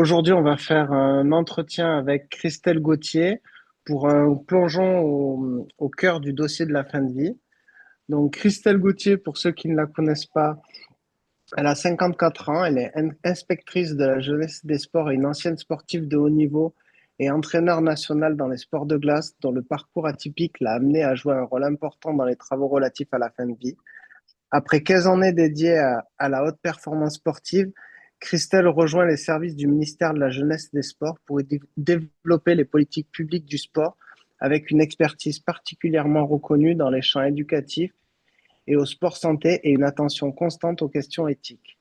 Aujourd'hui, on va faire un entretien avec Christelle Gauthier pour un plongeon au cœur du dossier de la fin de vie. Donc, Christelle Gauthier, pour ceux qui ne la connaissent pas, elle a 54 ans, elle est inspectrice de la jeunesse et des sports et une ancienne sportive de haut niveau et entraîneur national dans les sports de glace, dont le parcours atypique l'a amenée à jouer un rôle important dans les travaux relatifs à la fin de vie. Après 15 années dédiées à la haute performance sportive, Christelle rejoint les services du ministère de la Jeunesse et des Sports pour développer les politiques publiques du sport avec une expertise particulièrement reconnue dans les champs éducatifs et au sport santé et une attention constante aux questions éthiques.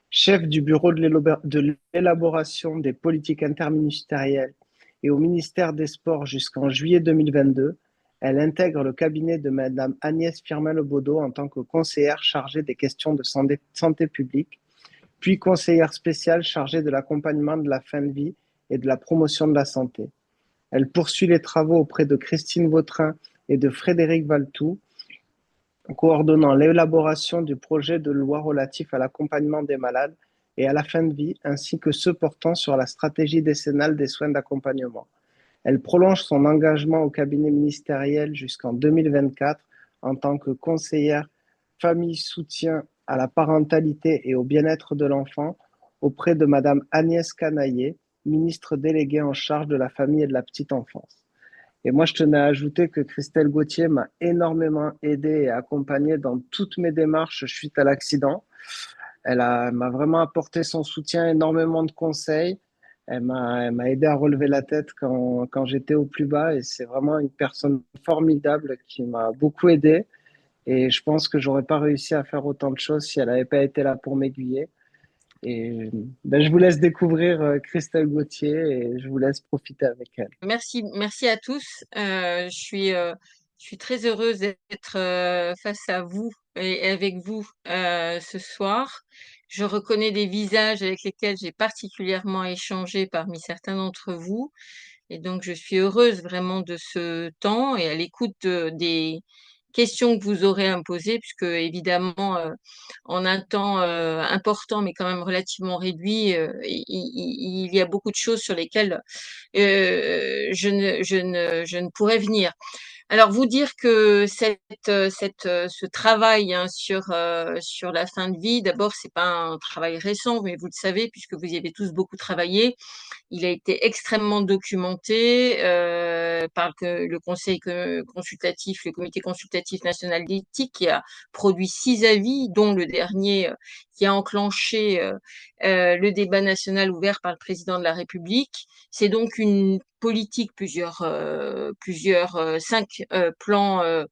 Chef du bureau de l'élaboration des politiques interministérielles et au ministère des Sports jusqu'en juillet 2022, elle intègre le cabinet de Madame Agnès Firmin-Lebaudot en tant que conseillère chargée des questions de santé publique, puis conseillère spéciale chargée de l'accompagnement de la fin de vie et de la promotion de la santé. Elle poursuit les travaux auprès de Christine Vautrin et de Frédéric Valtou, coordonnant l'élaboration du projet de loi relatif à l'accompagnement des malades et à la fin de vie, ainsi que ceux portant sur la stratégie décennale des soins d'accompagnement. Elle prolonge son engagement au cabinet ministériel jusqu'en 2024 en tant que conseillère famille soutien à la parentalité et au bien-être de l'enfant auprès de Madame Agnès Canaillé, ministre déléguée en charge de la famille et de la petite enfance. Et moi, je tenais à ajouter que Christelle Gauthier m'a énormément aidé et accompagné dans toutes mes démarches suite à l'accident. M'a vraiment apporté son soutien, énormément de conseils. Elle m'a aidé à relever la tête quand j'étais au plus bas et c'est vraiment une personne formidable qui m'a beaucoup aidé. Et je pense que j'aurais pas réussi à faire autant de choses si elle n'avait pas été là pour m'aiguiller. Et ben, je vous laisse découvrir Christelle Gauthier et je vous laisse profiter avec elle. Merci à tous. Je suis très heureuse d'être face à vous et avec vous ce soir. Je reconnais des visages avec lesquels j'ai particulièrement échangé parmi certains d'entre vous. Et donc, je suis heureuse vraiment de ce temps et à l'écoute des questions que vous aurez à me poser, puisque évidemment, en un temps important, mais quand même relativement réduit, il y a beaucoup de choses sur lesquelles je ne pourrais venir. Alors vous dire que ce travail hein, sur la fin de vie, d'abord c'est pas un travail récent, mais vous le savez puisque vous y avez tous beaucoup travaillé. Il a été extrêmement documenté par le conseil consultatif, le comité consultatif national d'éthique, qui a produit 6 avis, dont le dernier qui a enclenché le débat national ouvert par le président de la République. C'est donc une politique, cinq plans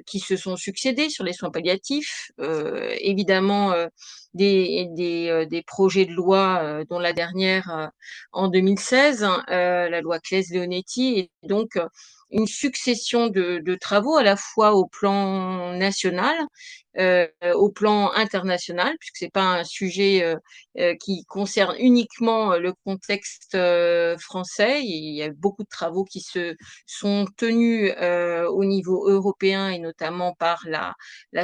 qui se sont succédés sur les soins palliatifs, évidemment des projets de loi, dont la dernière en 2016, la loi Claes-Leonetti, et donc une succession de travaux à la fois au plan national, au plan international, puisque c'est pas un sujet qui concerne uniquement le contexte français. Il y a beaucoup de travaux qui se sont tenus au niveau européen et notamment par la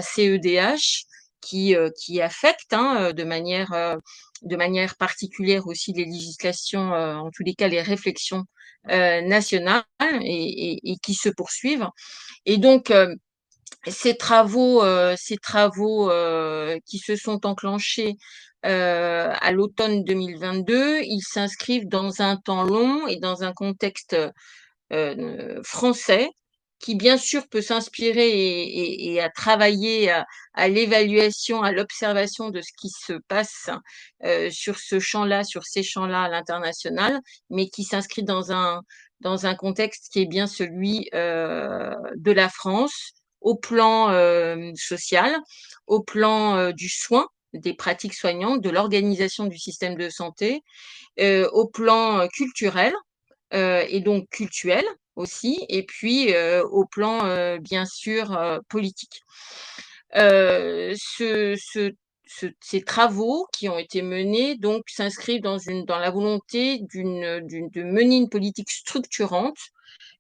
CEDH qui affecte hein, de manière particulière aussi les législations, en tous les cas les réflexions nationales et qui se poursuivent. Et donc, ces travaux qui se sont enclenchés à l'automne 2022, ils s'inscrivent dans un temps long et dans un contexte français qui bien sûr peut s'inspirer et à travailler à l'évaluation, à l'observation de ce qui se passe sur ce champ-là, sur ces champs-là à l'international, mais qui s'inscrit dans un contexte qui est bien celui de la France, au plan social, au plan du soin, des pratiques soignantes, de l'organisation du système de santé, au plan culturel et donc cultuel aussi, et puis au plan bien sûr politique. Ces travaux qui ont été menés donc s'inscrivent dans la volonté de mener une politique structurante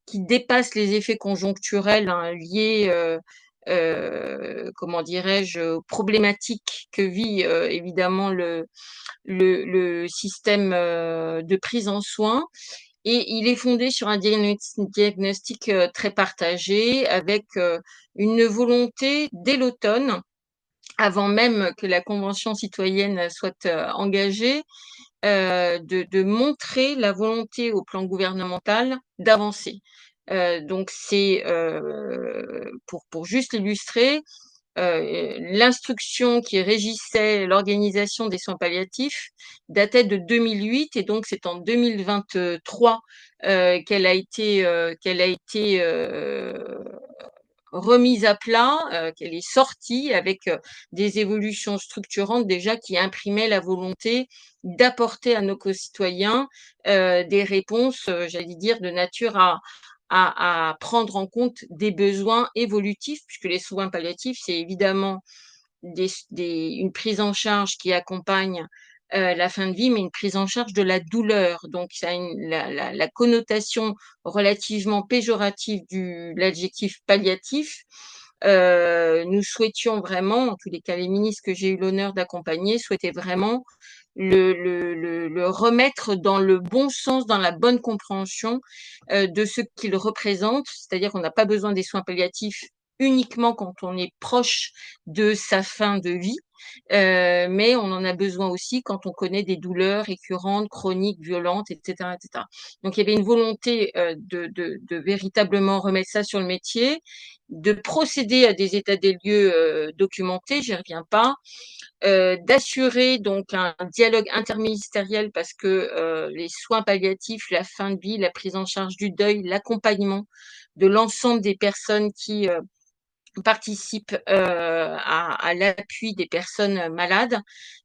qui dépasse les effets conjoncturels hein, liés comment dirais-je, problématiques que vit évidemment le système de prise en soins. Et il est fondé sur un diagnostic très partagé, avec une volonté dès l'automne, avant même que la Convention citoyenne soit engagée, de montrer la volonté au plan gouvernemental d'avancer. Donc c'est, pour juste illustrer, l'instruction qui régissait l'organisation des soins palliatifs datait de 2008, et donc c'est en 2023 qu'elle a été remise à plat, qu'elle est sortie avec des évolutions structurantes déjà qui imprimaient la volonté d'apporter à nos concitoyens des réponses, j'allais dire, de nature à prendre en compte des besoins évolutifs, puisque les soins palliatifs, c'est évidemment une prise en charge qui accompagne la fin de vie, mais une prise en charge de la douleur. Donc, ça a la connotation relativement péjorative de l'adjectif palliatif. Nous souhaitions vraiment, en tous les cas, les ministres que j'ai eu l'honneur d'accompagner souhaitaient vraiment le remettre dans le bon sens, dans la bonne compréhension de ce qu'il représente. C'est-à-dire qu'on n'a pas besoin des soins palliatifs uniquement quand on est proche de sa fin de vie, mais on en a besoin aussi quand on connaît des douleurs récurrentes, chroniques, violentes, etc., etc. Donc il y avait une volonté de véritablement remettre ça sur le métier, de procéder à des états des lieux documentés, j'y reviens pas, d'assurer donc un dialogue interministériel, parce que les soins palliatifs, la fin de vie, la prise en charge du deuil, l'accompagnement de l'ensemble des personnes qui participe à l'appui des personnes malades,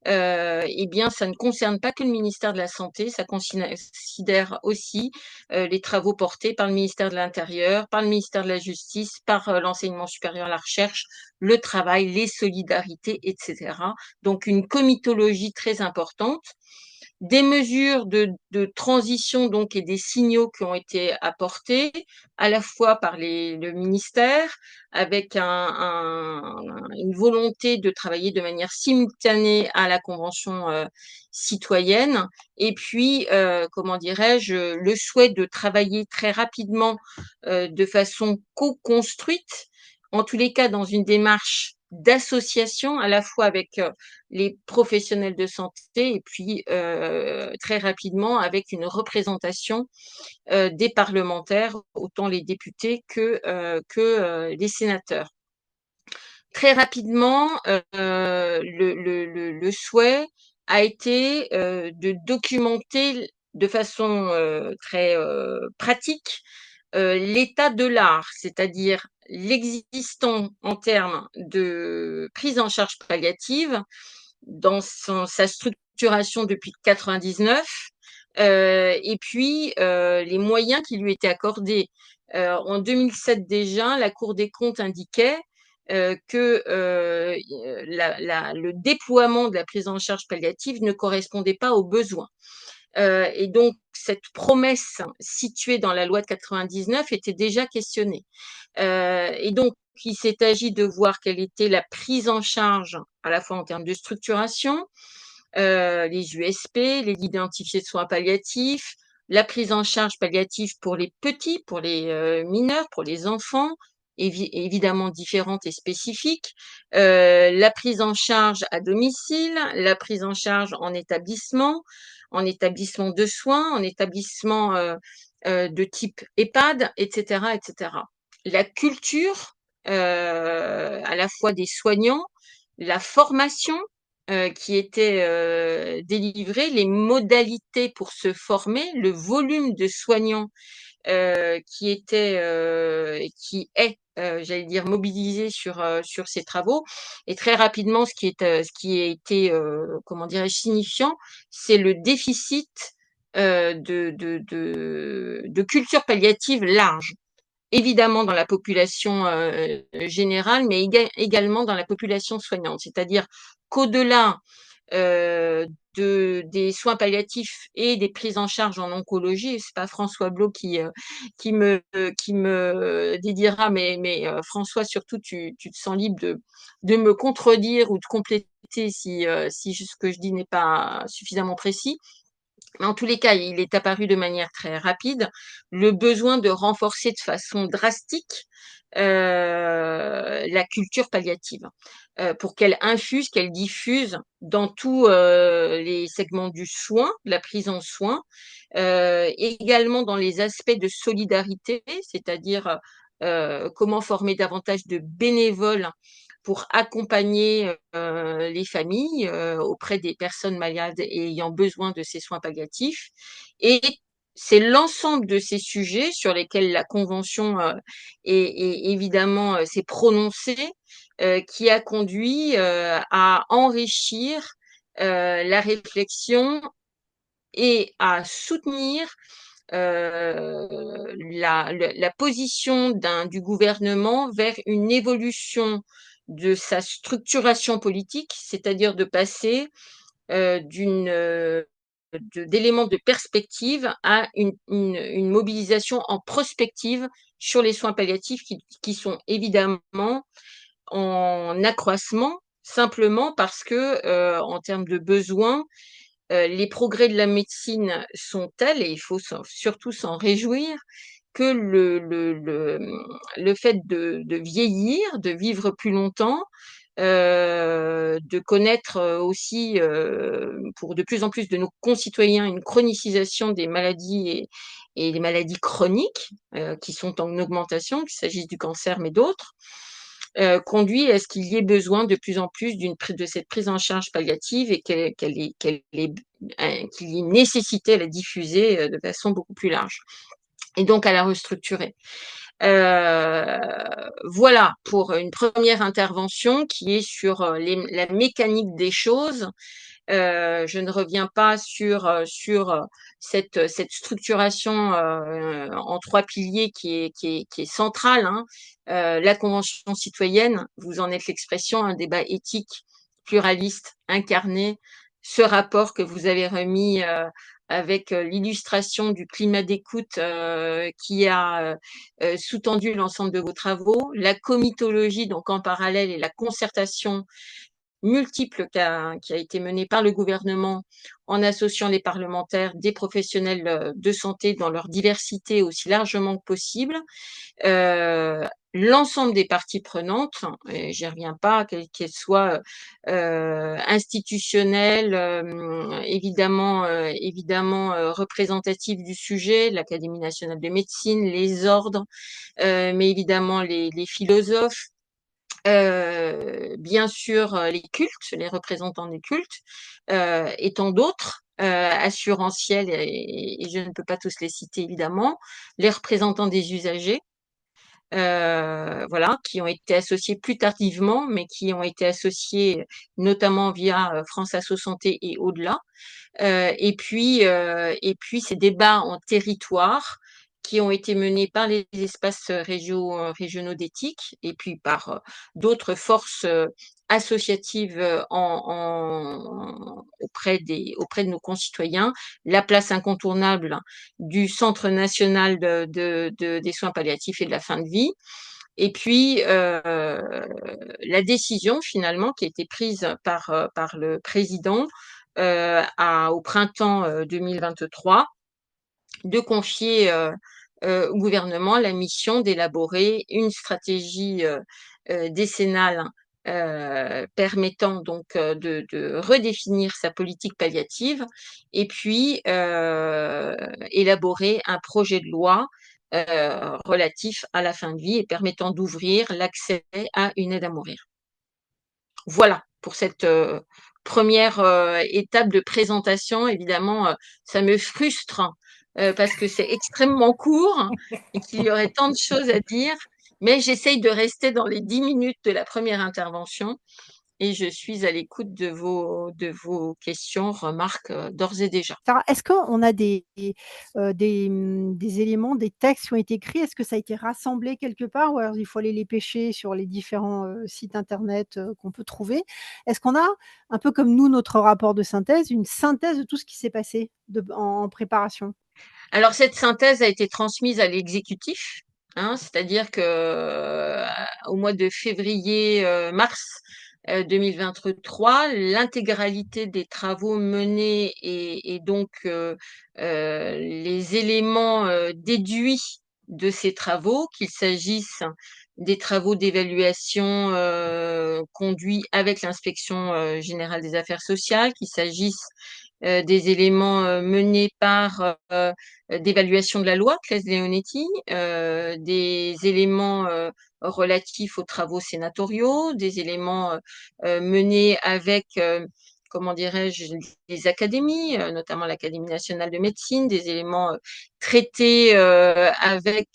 eh bien, ça ne concerne pas que le ministère de la Santé, ça considère aussi les travaux portés par le ministère de l'Intérieur, par le ministère de la Justice, par l'enseignement supérieur, la recherche, le travail, les solidarités, etc. Donc, une comitologie très importante. Des mesures de transition donc, et des signaux qui ont été apportés à la fois par le ministère, avec une volonté de travailler de manière simultanée à la Convention citoyenne, et puis, comment dirais-je, le souhait de travailler très rapidement de façon co-construite, en tous les cas dans une démarche d'association, à la fois avec les professionnels de santé, et puis très rapidement avec une représentation des parlementaires, autant les députés que les sénateurs. Très rapidement, le souhait a été de documenter de façon très pratique l'état de l'art, c'est-à-dire l'existant en termes de prise en charge palliative dans sa structuration depuis 99, et puis les moyens qui lui étaient accordés. En 2007 déjà, la Cour des comptes indiquait que le déploiement de la prise en charge palliative ne correspondait pas aux besoins. Et donc, cette promesse située dans la loi de 99 était déjà questionnée. Et donc, il s'est agi de voir quelle était la prise en charge, à la fois en termes de structuration, les USP, les identifiés de soins palliatifs, la prise en charge palliative pour les petits, pour les mineurs, pour les enfants, évidemment différentes et spécifiques, la prise en charge à domicile, la prise en charge en établissement de soins, en établissement de type EHPAD, etc., etc. La culture, à la fois des soignants, la formation qui était délivrée, les modalités pour se former, le volume de soignants qui est, j'allais dire, mobilisé sur ces travaux. Et très rapidement, ce qui a été, comment dirais-je, signifiant, c'est le déficit de culture palliative large. Évidemment dans la population générale, mais également dans la population soignante. C'est-à-dire qu'au-delà des soins palliatifs et des prises en charge en oncologie. C'est pas François Blot qui me dédiera, mais François, surtout, tu te sens libre de me contredire ou de compléter si ce que je dis n'est pas suffisamment précis. Mais en tous les cas, il est apparu de manière très rapide le besoin de renforcer de façon drastique la culture palliative pour qu'elle infuse, qu'elle diffuse dans tous les segments du soin, de la prise en soin, également dans les aspects de solidarité, c'est-à-dire comment former davantage de bénévoles pour accompagner les familles auprès des personnes malades et ayant besoin de ces soins palliatifs. Et c'est l'ensemble de ces sujets sur lesquels la Convention évidemment s'est prononcée qui a conduit à enrichir la réflexion et à soutenir la position du gouvernement vers une évolution de sa structuration politique, c'est-à-dire de passer d'éléments de perspective à une mobilisation en prospective sur les soins palliatifs qui sont évidemment en accroissement, simplement parce que en termes de besoins, les progrès de la médecine sont tels, et il faut surtout s'en réjouir, que le fait de vieillir, de vivre plus longtemps, de connaître aussi, pour de plus en plus de nos concitoyens, une chronicisation des maladies et des maladies chroniques qui sont en augmentation, qu'il s'agisse du cancer, mais d'autres, conduit à ce qu'il y ait besoin de plus en plus de cette prise en charge palliative et qu'il y ait une nécessité à la diffuser de façon beaucoup plus large et donc à la restructurer. Voilà pour une première intervention qui est sur la mécanique des choses. Je ne reviens pas sur cette structuration en 3 piliers qui est centrale, hein. La Convention citoyenne, vous en êtes l'expression, un débat éthique, pluraliste, incarné. Ce rapport que vous avez remis avec l'illustration du climat d'écoute qui a sous-tendu l'ensemble de vos travaux, la comitologie, donc en parallèle, et la concertation multiple qui a été menée par le gouvernement en associant les parlementaires, des professionnels de santé dans leur diversité aussi largement que possible, l'ensemble des parties prenantes, et j'y reviens pas, qu'elles soient institutionnelles, évidemment représentatives du sujet, l'Académie nationale de médecine, les ordres, mais évidemment les philosophes, bien sûr les cultes, les représentants des cultes, et tant d'autres, assurantiels, et je ne peux pas tous les citer évidemment, les représentants des usagers, voilà, qui ont été associés plus tardivement, mais qui ont été associés notamment via France Asso Santé et au-delà. Et puis ces débats en territoire qui ont été menés par les espaces régionaux d'éthique et puis par d'autres forces associatives auprès de nos concitoyens, la place incontournable du Centre national des soins palliatifs et de la fin de vie. Et puis, la décision finalement qui a été prise par le président au printemps 2023 de confier au gouvernement la mission d'élaborer une stratégie décennale permettant donc de redéfinir sa politique palliative et puis élaborer un projet de loi relatif à la fin de vie et permettant d'ouvrir l'accès à une aide à mourir. Voilà pour cette première étape de présentation. Évidemment, ça me frustre parce que c'est extrêmement court et qu'il y aurait tant de choses à dire, mais j'essaye de rester dans les 10 minutes de la première intervention et je suis à l'écoute de vos questions, remarques, d'ores et déjà. Sarah, est-ce qu'on a des éléments, des textes qui ont été écrits? Est-ce que ça a été rassemblé quelque part ou alors il faut aller les pêcher sur les différents, sites internet, qu'on peut trouver? Est-ce qu'on a, un peu comme nous, notre rapport de synthèse, une synthèse de tout ce qui s'est passé en préparation? Alors cette synthèse a été transmise à l'exécutif, hein, c'est-à-dire que, au mois de février, mars, 2023, l'intégralité des travaux menés et donc les éléments, déduits de ces travaux, qu'il s'agisse des travaux d'évaluation, conduits avec l'inspection, générale des affaires sociales, qu'il s'agisse, des éléments, menés par, d'évaluation de la loi, Claes Leonetti, des éléments relatifs aux travaux sénatoriaux, des éléments menés avec, comment dirais-je, des académies, notamment l'Académie nationale de médecine, des éléments traités avec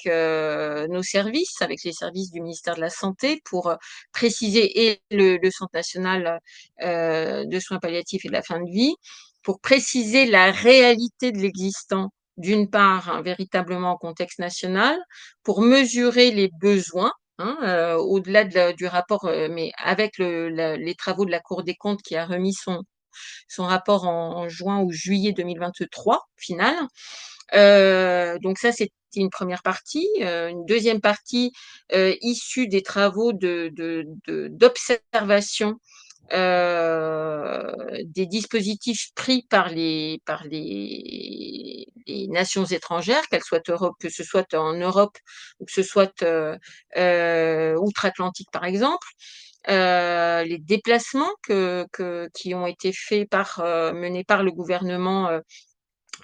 nos services, avec les services du ministère de la Santé pour préciser et le Centre national de soins palliatifs et de la fin de vie, pour préciser la réalité de l'existant, d'une part, hein, véritablement en contexte national, pour mesurer les besoins, hein, au-delà du rapport, mais avec les travaux de la Cour des comptes qui a remis son rapport en juin ou juillet 2023, final. Donc ça, c'était une première partie. Une deuxième partie issue des travaux d'observation des dispositifs pris par les nations étrangères, qu'elles soient Europe, que ce soit en Europe ou que ce soit outre-Atlantique par exemple, les déplacements qui ont été faits menés par le gouvernement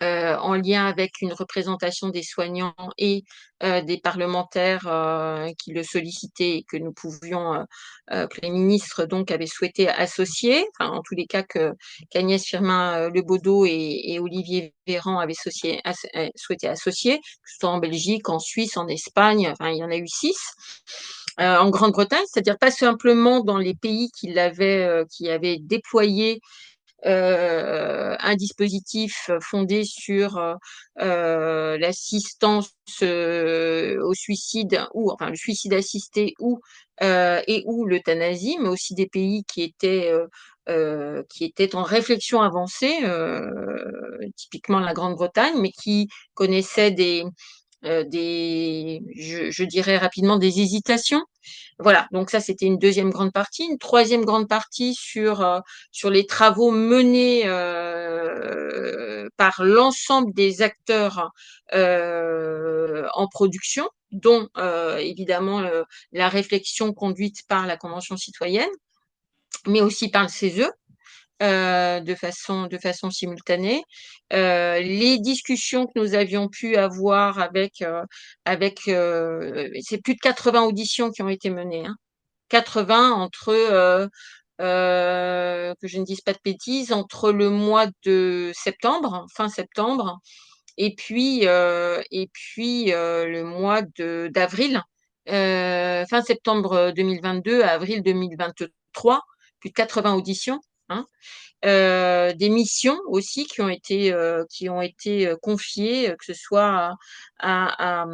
en lien avec une représentation des soignants et des parlementaires qui le sollicitaient et que nous pouvions, que les ministres donc avaient souhaité associer, enfin en tous les cas qu'Agnès Firmin Lebaudot et Olivier Véran avaient souhaité associer, que ce soit en Belgique, en Suisse, en Espagne, enfin il y en a eu 6. En Grande-Bretagne, c'est-à-dire pas simplement dans les pays qui avaient déployé un dispositif fondé sur l'assistance au suicide ou enfin le suicide assisté ou l'euthanasie, mais aussi des pays qui étaient en réflexion avancée, typiquement la Grande-Bretagne, mais qui connaissaient je dirais rapidement des hésitations. Voilà, donc ça c'était une deuxième grande partie. Une troisième grande partie sur les travaux menés par l'ensemble des acteurs en production, dont évidemment la réflexion conduite par la Convention citoyenne, mais aussi par le CESE de façon simultanée. Les discussions que nous avions pu avoir c'est plus de 80 auditions qui ont été menées, hein. 80 entre, que je ne dise pas de bêtises, entre le mois de septembre, fin septembre, et puis le mois d'avril, fin septembre 2022 à avril 2023, plus de 80 auditions, hein. Des missions aussi qui ont été confiées, que ce soit à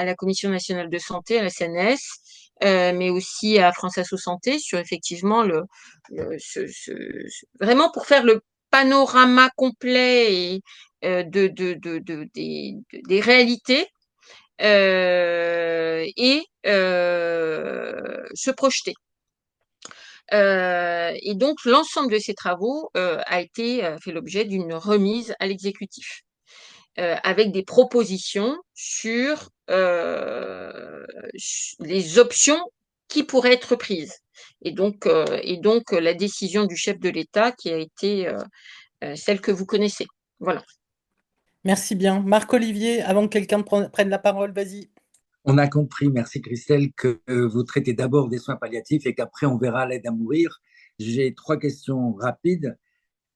la Commission nationale de santé, à la CNS, mais aussi à France Asso Santé sur effectivement vraiment pour faire le panorama complet et des réalités et se projeter. Et donc, l'ensemble de ces travaux a fait l'objet d'une remise à l'exécutif, avec des propositions sur les options qui pourraient être prises. Et donc la décision du chef de l'État qui a été celle que vous connaissez. Voilà. Merci bien. Marc-Olivier, avant que quelqu'un prenne la parole, vas-y. On a compris, merci Christelle, que vous traitez d'abord des soins palliatifs et qu'après on verra l'aide à mourir. J'ai 3 questions rapides.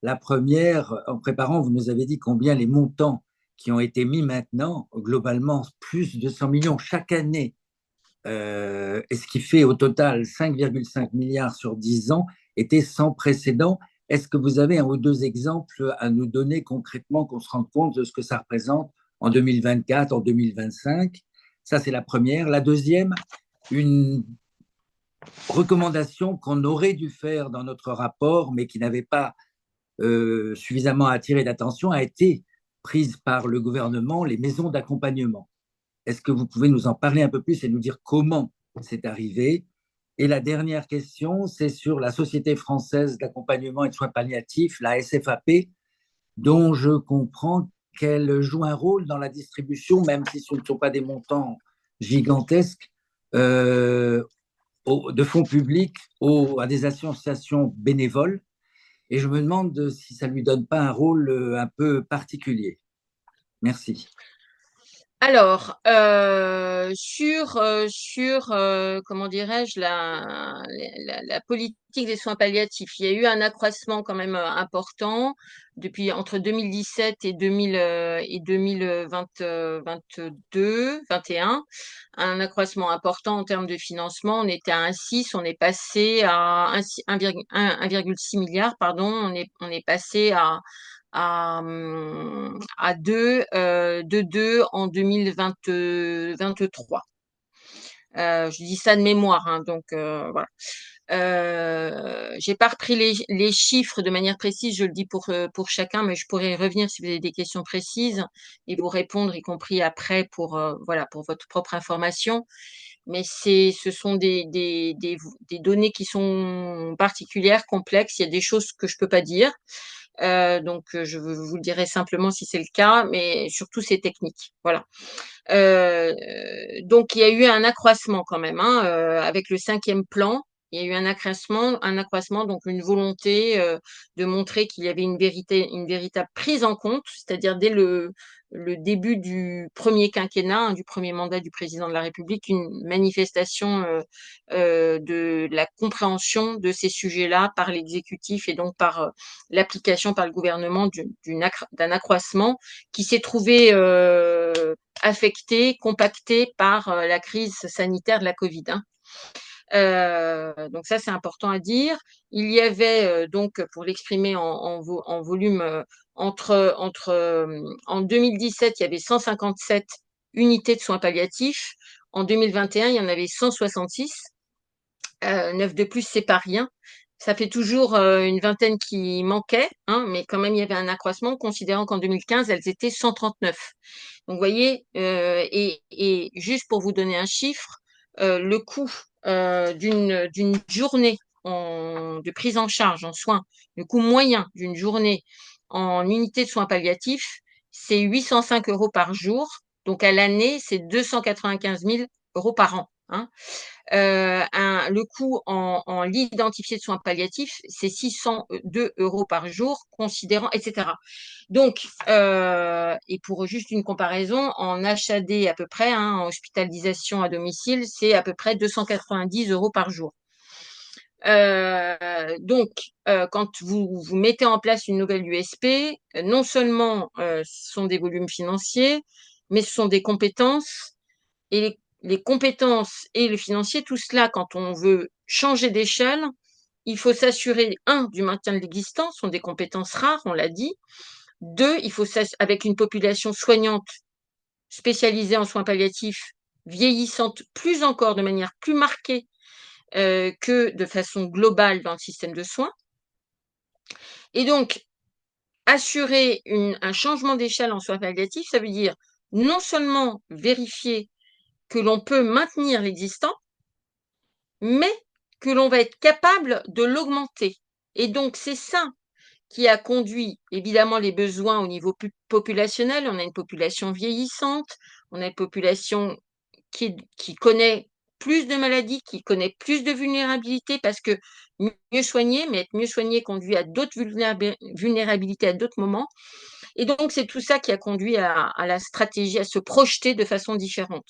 La première, en préparant, vous nous avez dit combien les montants qui ont été mis maintenant, globalement plus de 100 millions chaque année et ce qui fait au total 5,5 milliards sur 10 ans, était sans précédent. Est-ce que vous avez un ou deux exemples à nous donner concrètement, qu'on se rende compte de ce que ça représente en 2024, en 2025? Ça, c'est la première. La deuxième, une recommandation qu'on aurait dû faire dans notre rapport, mais qui n'avait pas suffisamment attiré l'attention, a été prise par le gouvernement, les maisons d'accompagnement. Est-ce que vous pouvez nous en parler un peu plus et nous dire comment c'est arrivé? Et la dernière question, c'est sur la Société française d'accompagnement et de soins palliatifs, la SFAP, dont je comprends qu'elle joue un rôle dans la distribution, même si ce ne sont pas des montants gigantesques, de fonds publics à des associations bénévoles. Et je me demande si ça ne lui donne pas un rôle un peu particulier. Merci. Alors, comment dirais-je, la politique des soins palliatifs, il y a eu un accroissement quand même important depuis entre 2017 et 2021, un accroissement important en termes de financement. On était à 1,6, on est passé à 1,6 milliard, pardon, on est passé à 2 en 2023. Je dis ça de mémoire, hein, donc voilà. J'ai pas repris les chiffres de manière précise, je le dis pour chacun, mais je pourrais y revenir si vous avez des questions précises et vous répondre, y compris après voilà, pour votre propre information. Mais ce sont des données qui sont particulières, complexes. Il y a des choses que je peux pas dire. Donc, je vous le dirai simplement si c'est le cas, mais surtout c'est technique. Voilà. Donc, il y a eu un accroissement quand même, hein, avec le 5e plan. Il y a eu un accroissement, donc une volonté de montrer qu'il y avait une véritable prise en compte, c'est-à-dire dès le début du premier quinquennat, hein, du premier mandat du président de la République, une manifestation de la compréhension de ces sujets-là par l'exécutif et donc par l'application par le gouvernement d'un accroissement qui s'est trouvé affecté, compacté par la crise sanitaire de la Covid, hein. Donc ça, c'est important à dire. Il y avait donc, pour l'exprimer en volume, en 2017, il y avait 157 unités de soins palliatifs. En 2021, il y en avait 166. 9 de plus, c'est pas rien. Ça fait toujours une vingtaine qui manquaient, hein, mais quand même, il y avait un accroissement, considérant qu'en 2015, elles étaient 139. Donc, vous voyez, et juste pour vous donner un chiffre, le coût d'une journée de prise en charge en soins, le coût moyen d'une journée en unité de soins palliatifs, c'est 805 € par jour. Donc, à l'année, c'est 295 000 € par an, hein. Le coût en lit identifié de soins palliatifs, c'est 602 € par jour, considérant, etc. Donc, et pour juste une comparaison, en HAD à peu près, hein, en hospitalisation à domicile, c'est à peu près 290 € par jour. Donc, quand vous mettez en place une nouvelle USP, non seulement ce sont des volumes financiers, mais ce sont des compétences, et les compétences et le financier, tout cela, quand on veut changer d'échelle, il faut s'assurer, du maintien de l'existant, ce sont des compétences rares, on l'a dit. 2, il faut avec une population soignante spécialisée en soins palliatifs, vieillissante plus encore, de manière plus marquée que de façon globale dans le système de soins. Et donc, assurer un changement d'échelle en soins palliatifs, ça veut dire non seulement vérifier que l'on peut maintenir l'existant, mais que l'on va être capable de l'augmenter. Et donc, c'est ça qui a conduit évidemment les besoins au niveau populationnel. On a une population vieillissante, on a une population qui connaît plus de maladies, qui connaît plus de vulnérabilités, parce que mieux soigner, mais être mieux soigné conduit à d'autres vulnérabilités à d'autres moments. Et donc, c'est tout ça qui a conduit à la stratégie, à se projeter de façon différente.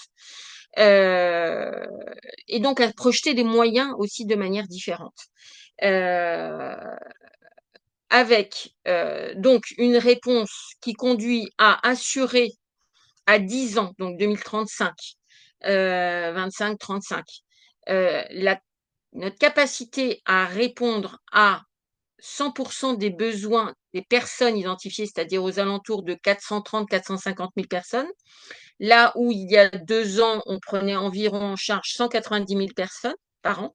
Et donc à projeter des moyens aussi de manière différente. Avec donc une réponse qui conduit à assurer à 10 ans, donc 2035, 25-35. Notre capacité à répondre à 100% des besoins des personnes identifiées, c'est-à-dire aux alentours de 430-450 000 personnes, là où il y a 2 ans, on prenait environ en charge 190 000 personnes par an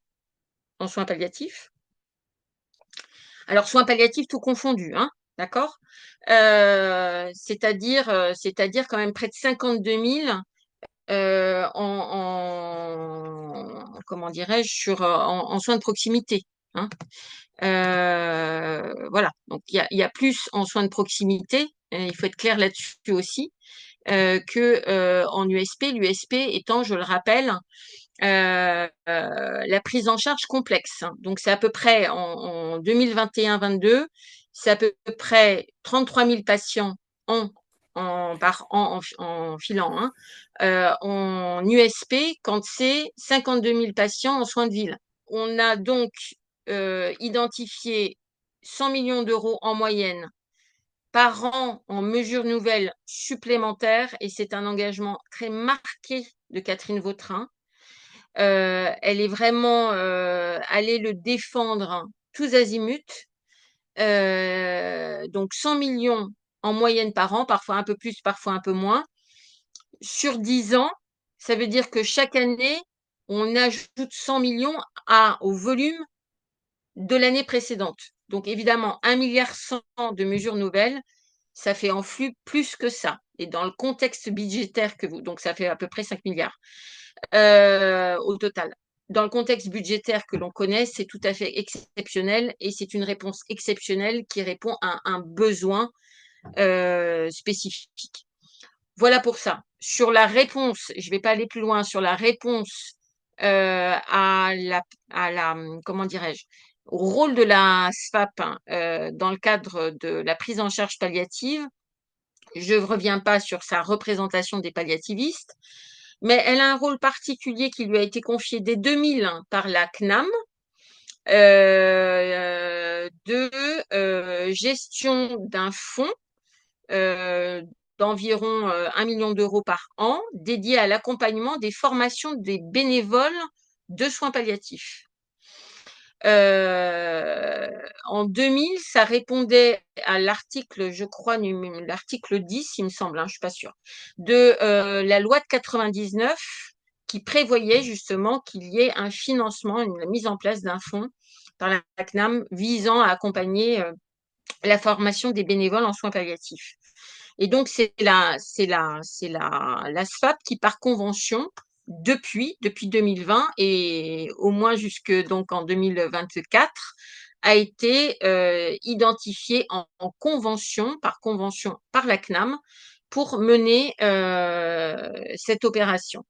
en soins palliatifs. Alors, soins palliatifs tout confondus, hein, d'accord. C'est-à-dire quand même près de 52 000 comment dirais-je, en soins de proximité, hein. Voilà, donc il y a plus en soins de proximité, il faut être clair là-dessus aussi, que en USP. L'USP étant, je le rappelle, la prise en charge complexe. Donc, c'est à peu près en 2021-22, c'est à peu près 33 000 patients par an en filant, hein, en USP, quand c'est 52 000 patients en soins de ville. On a donc identifié 100 millions d'euros en moyenne par an en mesures nouvelles supplémentaires, et c'est un engagement très marqué de Catherine Vautrin. Elle est vraiment allée le défendre tous azimuts. Donc 100 millions en moyenne par an, parfois un peu plus, parfois un peu moins. Sur 10 ans, ça veut dire que chaque année, on ajoute 100 millions au volume de l'année précédente. Donc évidemment, 1,1 milliard de mesures nouvelles, ça fait en flux plus que ça. Et dans le contexte budgétaire donc ça fait à peu près 5 milliards au total. Dans le contexte budgétaire que l'on connaît, c'est tout à fait exceptionnel, et c'est une réponse exceptionnelle qui répond à un besoin spécifique. Voilà pour ça. Sur la réponse, je ne vais pas aller plus loin, sur la réponse comment dirais-je, au rôle de la SFAP, hein, dans le cadre de la prise en charge palliative. Je ne reviens pas sur sa représentation des palliativistes, mais elle a un rôle particulier qui lui a été confié dès 2000 par la CNAM, de gestion d'un fonds d'environ 1 million d'euros par an dédié à l'accompagnement des formations des bénévoles de soins palliatifs. En 2000, ça répondait à l'article, je crois, l'article 10, il me semble, hein, je ne suis pas sûre, de la loi de 99, qui prévoyait justement qu'il y ait un financement, une mise en place d'un fonds par la CNAM visant à accompagner la formation des bénévoles en soins palliatifs. Et donc, c'est la SFAP qui, par convention, depuis 2020 et au moins jusque donc en 2024, a été identifiée en convention par la CNAM pour mener cette opération.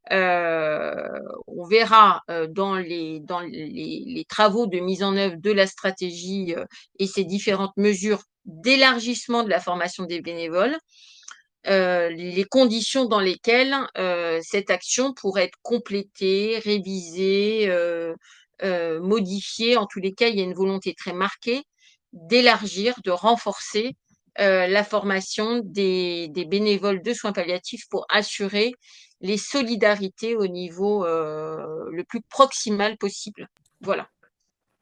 On verra dans les travaux de mise en œuvre de la stratégie et ces différentes mesures d'élargissement de la formation des bénévoles, les conditions dans lesquelles cette action pourrait être complétée, révisée, modifiée. En tous les cas, il y a une volonté très marquée d'élargir, de renforcer la formation des bénévoles de soins palliatifs pour assurer les solidarités au niveau le plus proximal possible. Voilà.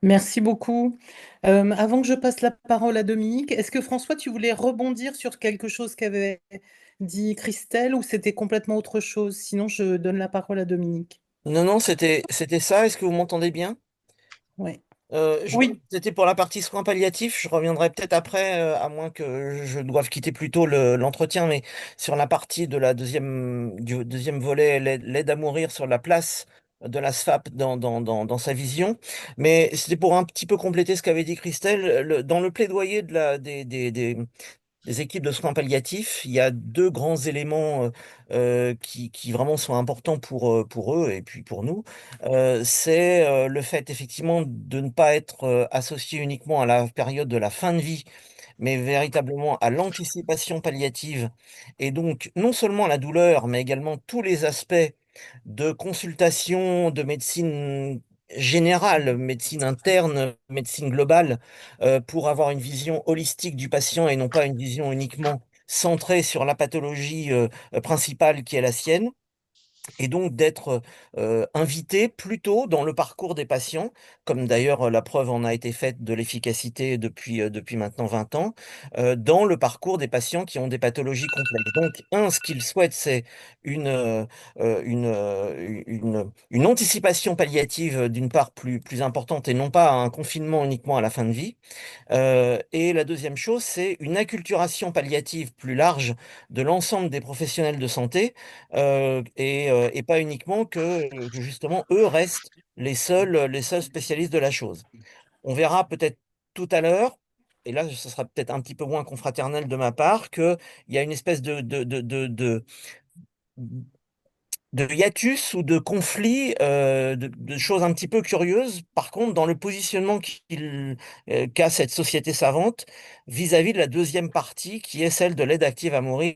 Merci beaucoup. Avant que je passe la parole à Dominique, est-ce que François, tu voulais rebondir sur quelque chose qu'avait dit Christelle, ou c'était complètement autre chose? Sinon, je donne la parole à Dominique. Non, c'était ça. Est-ce que vous m'entendez bien? Ouais. Oui. C'était pour la partie soins palliatifs. Je reviendrai peut-être après, à moins que je doive quitter plus tôt l'entretien, mais sur la partie de du deuxième volet, l'aide à mourir, sur la place de la SFAP dans sa vision. Mais c'était pour un petit peu compléter ce qu'avait dit Christelle. Dans le plaidoyer des équipes de soins palliatifs, il y a deux grands éléments qui vraiment sont importants pour eux et puis pour nous. C'est le fait effectivement de ne pas être associé uniquement à la période de la fin de vie, mais véritablement à l'anticipation palliative. Et donc, non seulement la douleur, mais également tous les aspects de consultation, de médecine générale, médecine interne, médecine globale, pour avoir une vision holistique du patient et non pas une vision uniquement centrée sur la pathologie principale qui est la sienne. et donc d'être invité plus tôt dans le parcours des patients, comme d'ailleurs la preuve en a été faite de l'efficacité depuis maintenant 20 ans, dans le parcours des patients qui ont des pathologies complexes. Donc, ce qu'ils souhaitent, c'est une anticipation palliative d'une part plus importante et non pas un confinement uniquement à la fin de vie. Et la deuxième chose, c'est une acculturation palliative plus large de l'ensemble des professionnels de santé, et pas uniquement que justement eux restent les seuls spécialistes de la chose. On verra peut-être tout à l'heure, et là ce sera peut-être un petit peu moins confraternel de ma part, qu'il y a une espèce de hiatus ou de conflit, de choses un petit peu curieuses, par contre, dans le positionnement qu'a cette société savante vis-à-vis de la deuxième partie, qui est celle de l'aide active à mourir,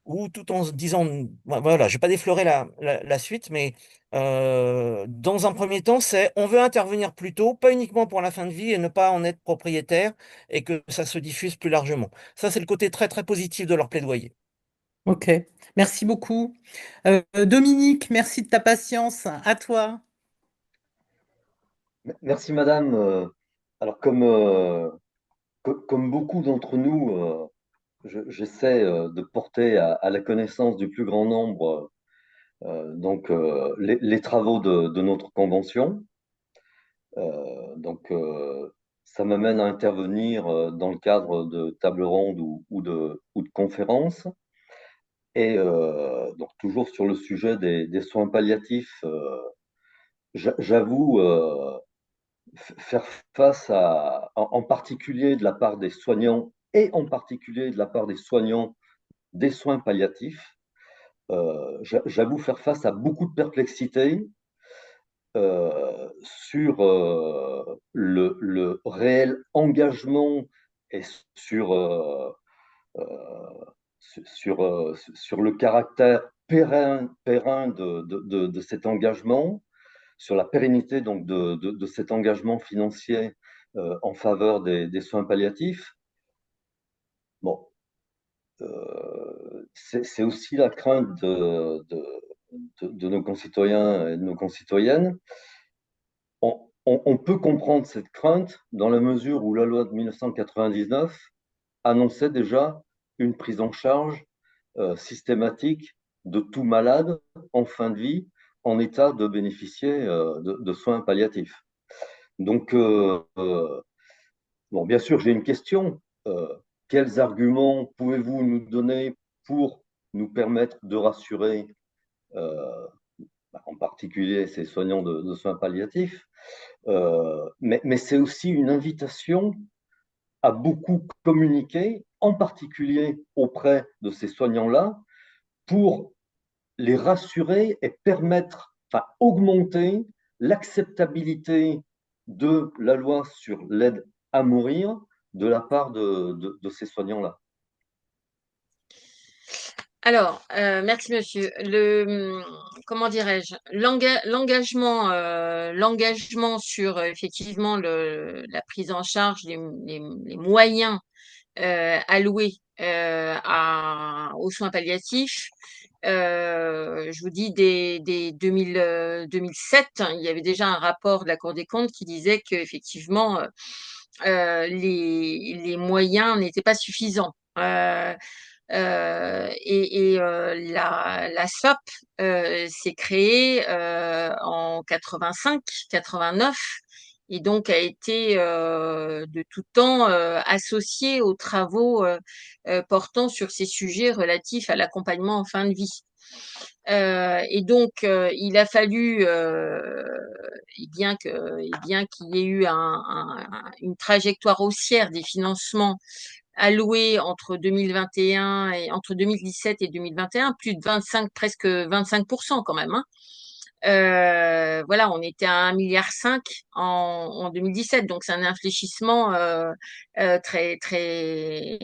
où tout en se disant, voilà, je ne vais pas déflorer la suite, mais dans un premier temps, c'est on veut intervenir plus tôt, pas uniquement pour la fin de vie et ne pas en être propriétaire, et que ça se diffuse plus largement. Ça, c'est le côté très, très positif de leur plaidoyer. Ok, merci beaucoup. Dominique, merci de ta patience. À toi. Merci madame. Alors comme beaucoup d'entre nous, j'essaie de porter à la connaissance du plus grand nombre les travaux de notre convention. Ça m'amène à intervenir dans le cadre de tables rondes ou de conférences. Et donc toujours sur le sujet des soins palliatifs, j'avoue faire face en particulier de la part des soignants et en particulier de la part des soignants des soins palliatifs, j'avoue faire face à beaucoup de perplexité sur le réel engagement et euh, sur le caractère périn de cet engagement, sur la pérennité donc de cet engagement financier en faveur des soins palliatifs. Bon, c'est aussi la crainte de nos concitoyens et de nos concitoyennes. On peut comprendre cette crainte dans la mesure où la loi de 1999 annonçait déjà une prise en charge systématique de tout malade en fin de vie en état de bénéficier de soins palliatifs. Donc, bon, bien sûr, j'ai une question. Quels arguments pouvez-vous nous donner pour nous permettre de rassurer, en particulier ces soignants de soins palliatifs, mais c'est aussi une invitation à beaucoup communiquer, en particulier auprès de ces soignants-là, pour les rassurer et permettre, enfin, augmenter l'acceptabilité de la loi sur l'aide à mourir de la part de ces soignants-là. Alors, merci monsieur. Comment dirais-je, l'engagement sur effectivement la prise en charge, les moyens alloués aux soins palliatifs. Je vous dis, dès 2007, il y avait déjà un rapport de la Cour des comptes qui disait qu'effectivement, les moyens n'étaient pas suffisants. La SOP s'est créée en 89, et donc a été de tout temps associée aux travaux portant sur ces sujets relatifs à l'accompagnement en fin de vie. Et donc, il a fallu, bien qu'il y ait eu une trajectoire haussière des financements alloués entre 2021 et entre 2017 et 2021, plus de 25, presque 25% quand même, hein. Voilà, on était à 1,5 milliard en 2017, donc c'est un infléchissement très, très,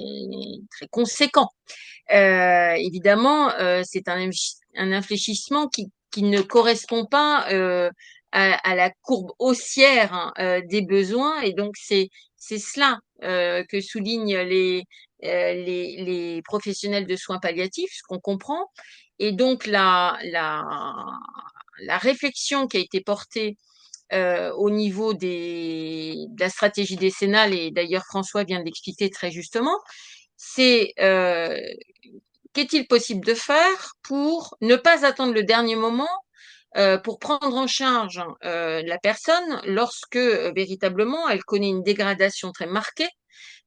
très conséquent. Évidemment, c'est un infléchissement qui ne correspond pas à la courbe haussière, hein, des besoins, et donc c'est cela que soulignent les professionnels de soins palliatifs, ce qu'on comprend. Et donc, la réflexion qui a été portée au niveau de la stratégie décennale, et d'ailleurs François vient de l'expliquer très justement, c'est qu'est-il possible de faire pour ne pas attendre le dernier moment pour prendre en charge la personne lorsque véritablement elle connaît une dégradation très marquée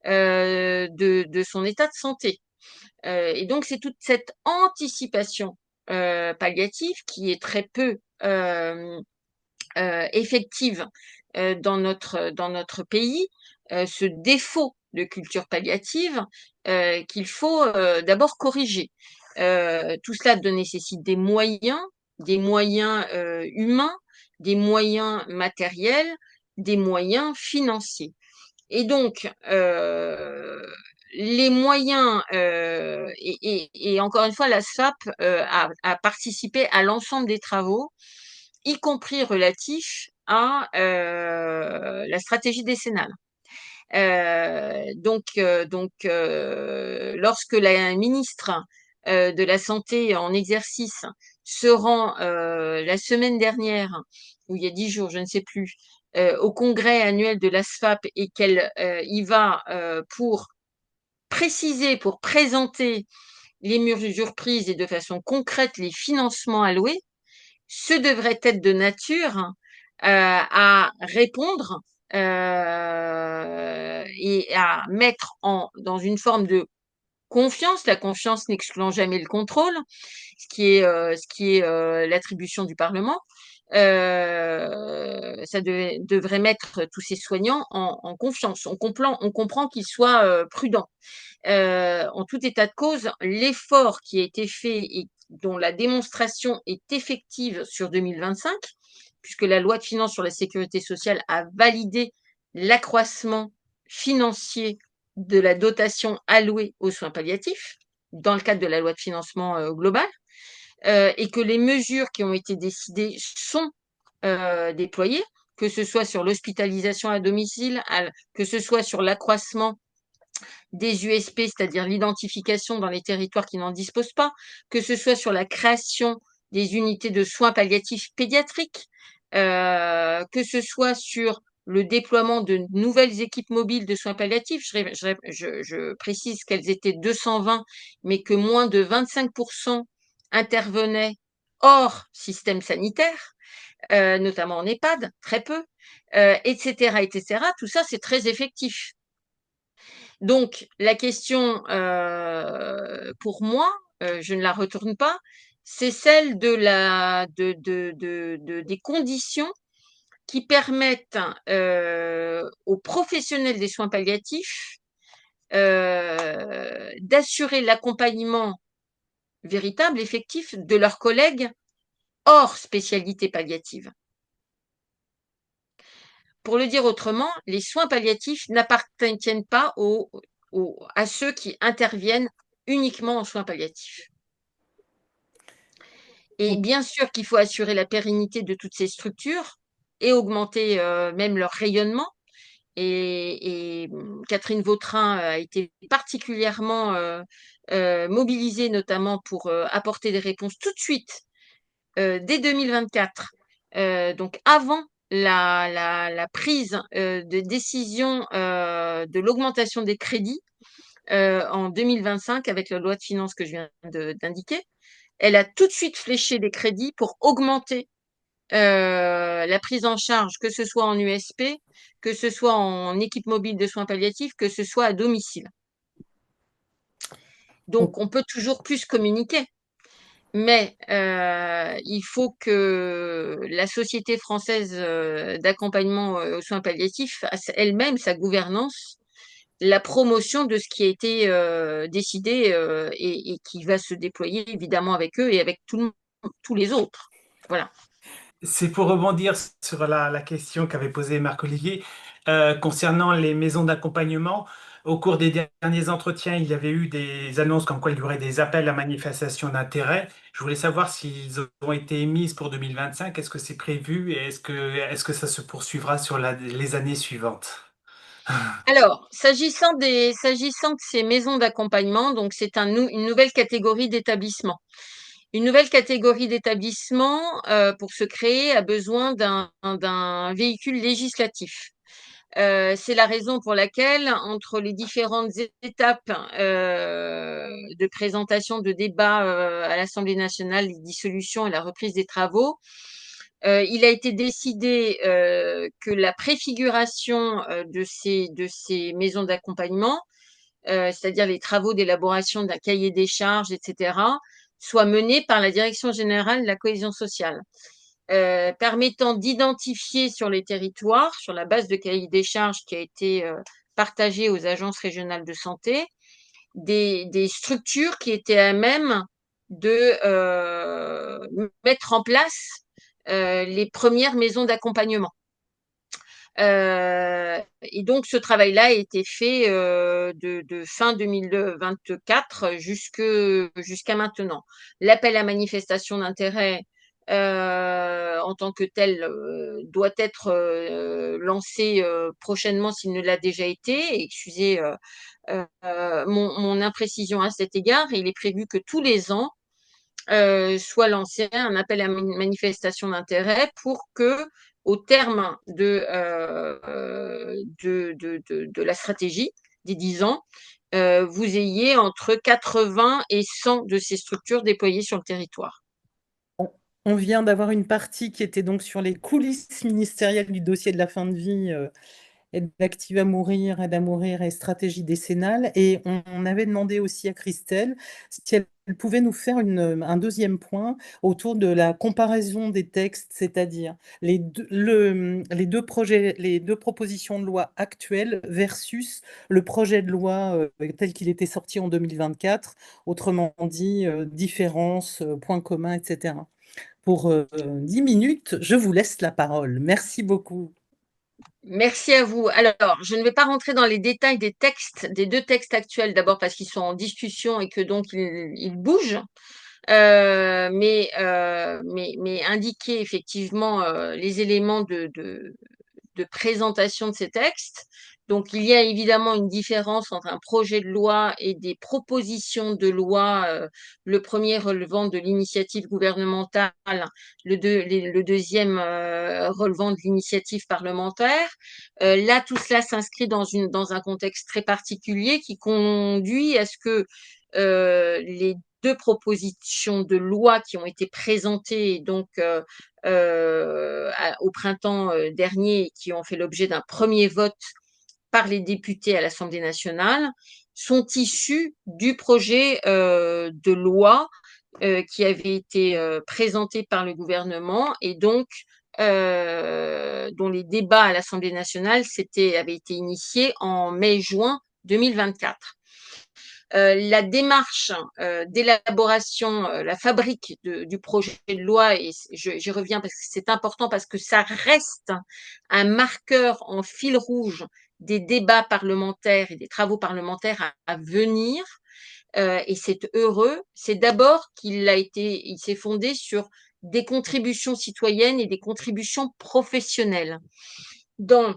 de son état de santé. Et donc, c'est toute cette anticipation palliative qui est très peu effective dans notre pays, ce défaut de culture palliative qu'il faut d'abord corriger. Tout cela nécessite des moyens humains, des moyens matériels, des moyens financiers. Et donc, les moyens, et encore une fois, la SFAP a participé à l'ensemble des travaux, y compris relatifs à la stratégie décennale. Lorsque la ministre de la Santé en exercice se rend la semaine dernière, ou il y a 10 jours, je ne sais plus, au congrès annuel de l'ASFAP et qu'elle y va pour préciser, pour présenter les mesures prises et de façon concrète les financements alloués, ce devrait être de nature à répondre et à mettre dans une forme de confiance, la confiance n'excluant jamais le contrôle, ce qui est l'attribution du Parlement. Ça devrait mettre tous ces soignants en confiance. On comprend qu'ils soient prudents. En tout état de cause, l'effort qui a été fait et dont la démonstration est effective sur 2025, puisque la loi de finances sur la sécurité sociale a validé l'accroissement financier de la dotation allouée aux soins palliatifs dans le cadre de la loi de financement global, et que les mesures qui ont été décidées sont déployées, que ce soit sur l'hospitalisation à domicile, que ce soit sur l'accroissement des USP, c'est-à-dire l'identification dans les territoires qui n'en disposent pas, que ce soit sur la création des unités de soins palliatifs pédiatriques, que ce soit sur le déploiement de nouvelles équipes mobiles de soins palliatifs. Je précise qu'elles étaient 220, mais que moins de 25% intervenaient hors système sanitaire, notamment en EHPAD, très peu, etc., etc. Tout ça, c'est très effectif. Donc, la question, pour moi, je ne la retourne pas, c'est celle des conditions qui permettent aux professionnels des soins palliatifs d'assurer l'accompagnement véritable, effectif de leurs collègues hors spécialité palliative. Pour le dire autrement, les soins palliatifs n'appartiennent pas à ceux qui interviennent uniquement en soins palliatifs. Et bien sûr qu'il faut assurer la pérennité de toutes ces structures et augmenter même leur rayonnement. Et Catherine Vautrin a été particulièrement mobilisée, notamment pour apporter des réponses tout de suite, dès 2024, donc avant la prise de décision de l'augmentation des crédits en 2025 avec la loi de finances que je viens d'indiquer. Elle a tout de suite fléché des crédits pour augmenter la prise en charge, que ce soit en USP, que ce soit en équipe mobile de soins palliatifs, que ce soit à domicile. Donc, on peut toujours plus communiquer, mais il faut que la Société française d'accompagnement aux soins palliatifs fasse elle-même sa gouvernance, la promotion de ce qui a été décidé et qui va se déployer évidemment avec eux et avec tous les autres. Voilà. C'est pour rebondir sur la question qu'avait posée Marc-Olivier concernant les maisons d'accompagnement. Au cours des derniers entretiens, il y avait eu des annonces comme quoi il y aurait des appels à manifestation d'intérêt. Je voulais savoir s'ils ont été émises pour 2025. Est-ce que c'est prévu et est-ce que ça se poursuivra sur les années suivantes? Alors, s'agissant de ces maisons d'accompagnement, donc c'est une nouvelle catégorie d'établissements. Une nouvelle catégorie d'établissement, pour se créer, a besoin d'un véhicule législatif. C'est la raison pour laquelle, entre les différentes étapes de présentation, de débat à l'Assemblée nationale, les dissolutions et la reprise des travaux, il a été décidé que la préfiguration de ces maisons d'accompagnement, c'est-à-dire les travaux d'élaboration d'un cahier des charges, etc., soit menée par la Direction générale de la cohésion sociale. Permettant d'identifier sur les territoires, sur la base de cahier des charges qui a été partagé aux agences régionales de santé, des structures qui étaient à même de mettre en place les premières maisons d'accompagnement. Et donc, ce travail-là a été fait de fin 2024 jusqu'à maintenant. L'appel à manifestation d'intérêt en tant que tel doit être lancé prochainement s'il ne l'a déjà été. Excusez mon imprécision à cet égard. Il est prévu que tous les ans soit lancé un appel à manifestation d'intérêt pour que, au terme de la stratégie des 10 ans, vous ayez entre 80 et 100 de ces structures déployées sur le territoire. On vient d'avoir une partie qui était donc sur les coulisses ministérielles du dossier de la fin de vie, aide active à mourir, aide à mourir et stratégie décennale. Et on avait demandé aussi à Christelle si elle pouvait nous faire un deuxième point autour de la comparaison des textes, c'est-à-dire les deux projets, les deux propositions de loi actuelles versus le projet de loi tel qu'il était sorti en 2024, autrement dit, différences, points communs, etc. Pour 10 minutes, je vous laisse la parole. Merci beaucoup. Merci à vous. Alors, je ne vais pas rentrer dans les détails des textes, des deux textes actuels, d'abord parce qu'ils sont en discussion et que donc ils bougent, mais indiquer effectivement les éléments de présentation de ces textes. Donc, il y a évidemment une différence entre un projet de loi et des propositions de loi, le premier relevant de l'initiative gouvernementale, le deuxième relevant de l'initiative parlementaire. Là, tout cela s'inscrit dans un contexte très particulier qui conduit à ce que les deux propositions de loi qui ont été présentées donc au printemps dernier et qui ont fait l'objet d'un premier vote par les députés à l'Assemblée nationale sont issues du projet de loi qui avait été présenté par le gouvernement et donc dont les débats à l'Assemblée nationale avaient été initiés en mai-juin 2024. La démarche d'élaboration, la fabrique du projet de loi, et j'y reviens parce que c'est important, parce que ça reste un marqueur en fil rouge des débats parlementaires et des travaux parlementaires à venir, et c'est heureux. C'est d'abord il s'est fondé sur des contributions citoyennes et des contributions professionnelles. Dans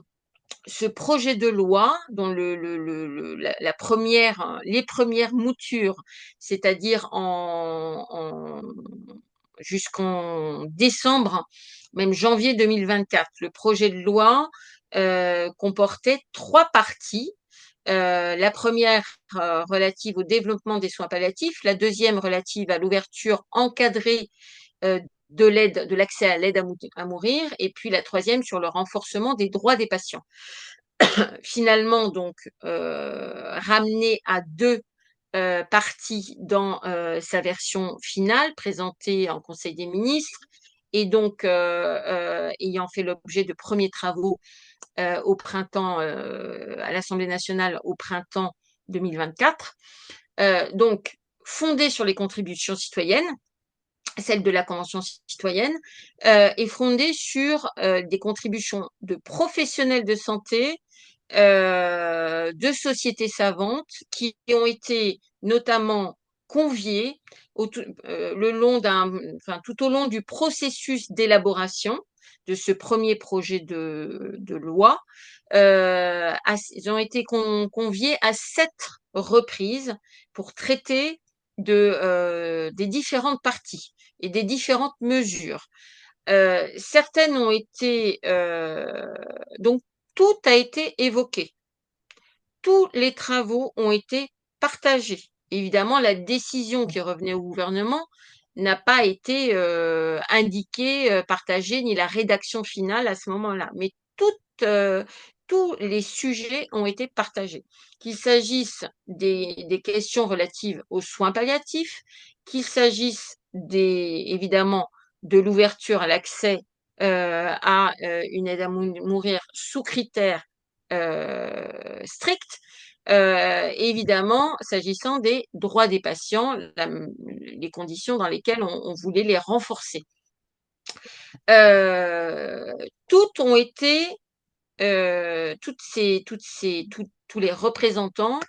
ce projet de loi, dont les premières moutures, c'est-à-dire jusqu'en décembre, même janvier 2024, le projet de loi comportait 3 parties. La première relative au développement des soins palliatifs, la deuxième relative à l'ouverture encadrée de l'accès à l'aide à mourir, et puis la troisième sur le renforcement des droits des patients. Finalement, donc, ramené à 2 parties dans sa version finale, présentée en Conseil des ministres, et donc ayant fait l'objet de premiers travaux au printemps, à l'Assemblée nationale au printemps 2024. Donc, fondée sur les contributions citoyennes, celle de la Convention citoyenne, est fondée sur des contributions de professionnels de santé, de sociétés savantes qui ont été notamment conviées tout au long du processus d'élaboration de ce premier projet de loi. Ils ont été conviés à 7 reprises pour traiter des différentes parties et des différentes mesures. Certaines ont été donc tout a été évoqué. Tous les travaux ont été partagés. Évidemment, la décision qui revenait au gouvernement n'a pas été indiquée, partagée, ni la rédaction finale à ce moment-là. Mais tous les sujets ont été partagés. Qu'il s'agisse des questions relatives aux soins palliatifs, qu'il s'agisse évidemment de l'ouverture à l'accès à une aide à mourir sous critères stricts, évidemment, s'agissant des droits des patients, les conditions dans lesquelles on voulait les renforcer. Toutes ont été, tous les représentants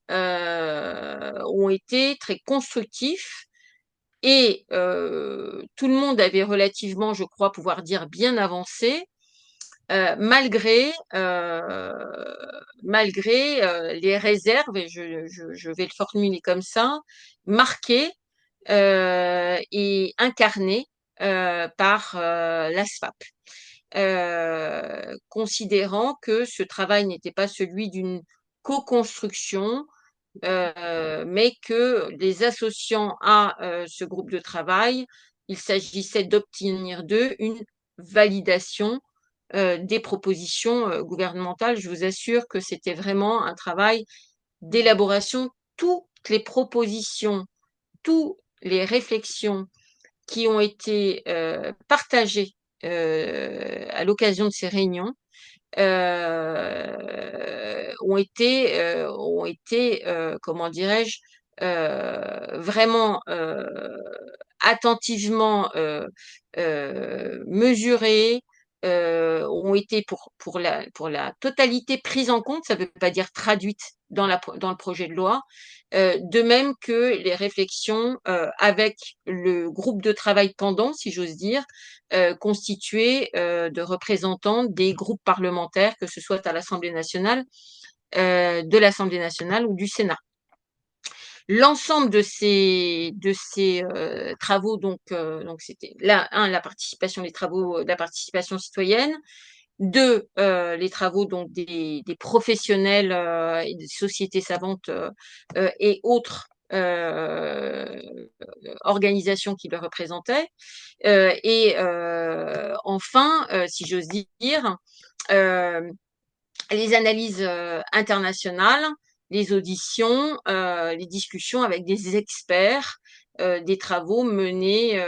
ont été très constructifs et tout le monde avait relativement, je crois, pouvoir dire bien avancé, malgré les réserves, et je vais le formuler comme ça, marquées et incarnées par l'ASFAP, considérant que ce travail n'était pas celui d'une co-construction, mais que les associant à ce groupe de travail, il s'agissait d'obtenir d'eux une validation des propositions gouvernementales. Je vous assure que c'était vraiment un travail d'élaboration. Toutes les propositions, toutes les réflexions qui ont été partagées à l'occasion de ces réunions ont été comment dirais-je, vraiment attentivement mesurées, ont été pour la totalité prises en compte, ça ne veut pas dire traduites dans le projet de loi, de même que les réflexions avec le groupe de travail pendant, si j'ose dire, constitué de représentants des groupes parlementaires, que ce soit à l'Assemblée nationale, de l'Assemblée nationale ou du Sénat. L'ensemble de ces travaux, donc c'était là, la participation, les travaux de la participation citoyenne, deux, les travaux donc des professionnels et des sociétés savantes et autres organisations qui le représentaient, et enfin, si j'ose dire, les analyses internationales, les auditions, les discussions avec des experts, des travaux menés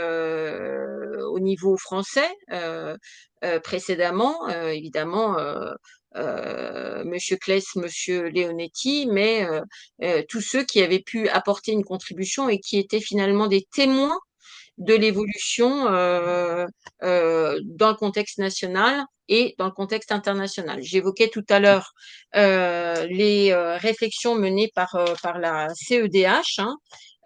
au niveau français précédemment, évidemment, Monsieur Claes, Monsieur Leonetti, mais tous ceux qui avaient pu apporter une contribution et qui étaient finalement des témoins de l'évolution dans le contexte national et dans le contexte international. J'évoquais tout à l'heure les réflexions menées par la CEDH.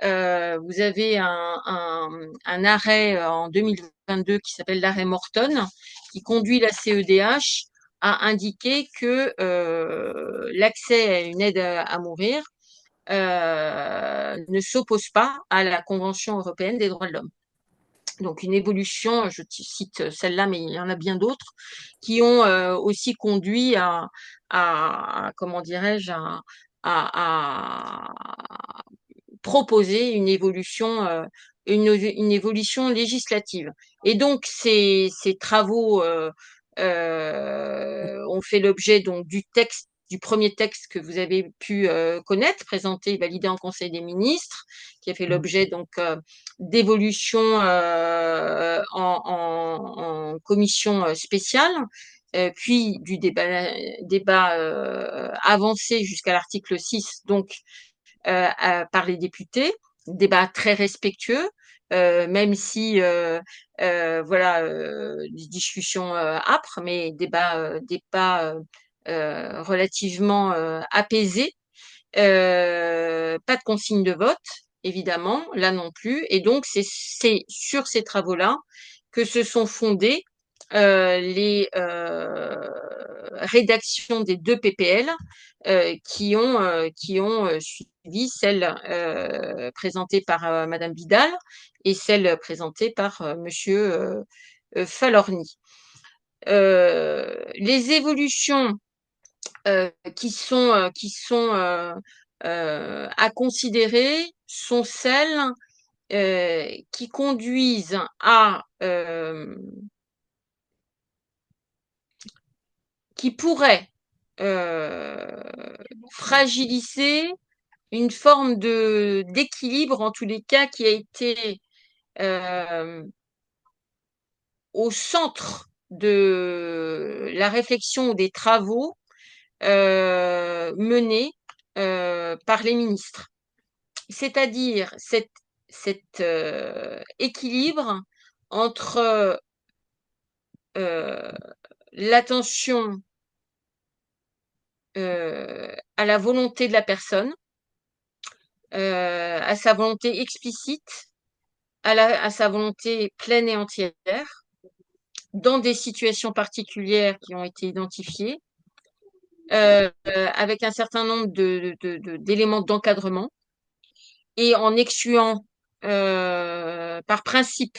Vous avez un arrêt en 2022 qui s'appelle l'arrêt Morton, qui conduit la CEDH à indiquer que l'accès à une aide à mourir ne s'oppose pas à la Convention européenne des droits de l'homme. Donc une évolution, je cite celle-là, mais il y en a bien d'autres, qui ont aussi conduit à comment dirais-je, à proposer une évolution législative. Et donc ces travaux ont fait l'objet donc du premier texte que vous avez pu connaître, présenté et validé en Conseil des ministres, qui a fait l'objet donc d'évolutions en commission spéciale, puis du débat avancé jusqu'à l'article 6, donc par les députés, débat très respectueux, même si voilà, des discussions âpres, mais débat relativement apaisé. Pas de consigne de vote, évidemment, là non plus. Et donc, c'est sur ces travaux-là que se sont fondées les rédactions des deux PPL qui ont suivi vie, celle présentée par Madame Vidal et celle présentée par Monsieur Falorni. Les évolutions qui sont à considérer sont celles qui conduisent à qui pourraient fragiliser une forme d'équilibre, en tous les cas, qui a été au centre de la réflexion ou des travaux menés par les ministres. C'est-à-dire cet équilibre entre l'attention à la volonté de la personne, à sa volonté explicite, à sa volonté pleine et entière, dans des situations particulières qui ont été identifiées, avec un certain nombre d'éléments d'encadrement, et en excluant par principe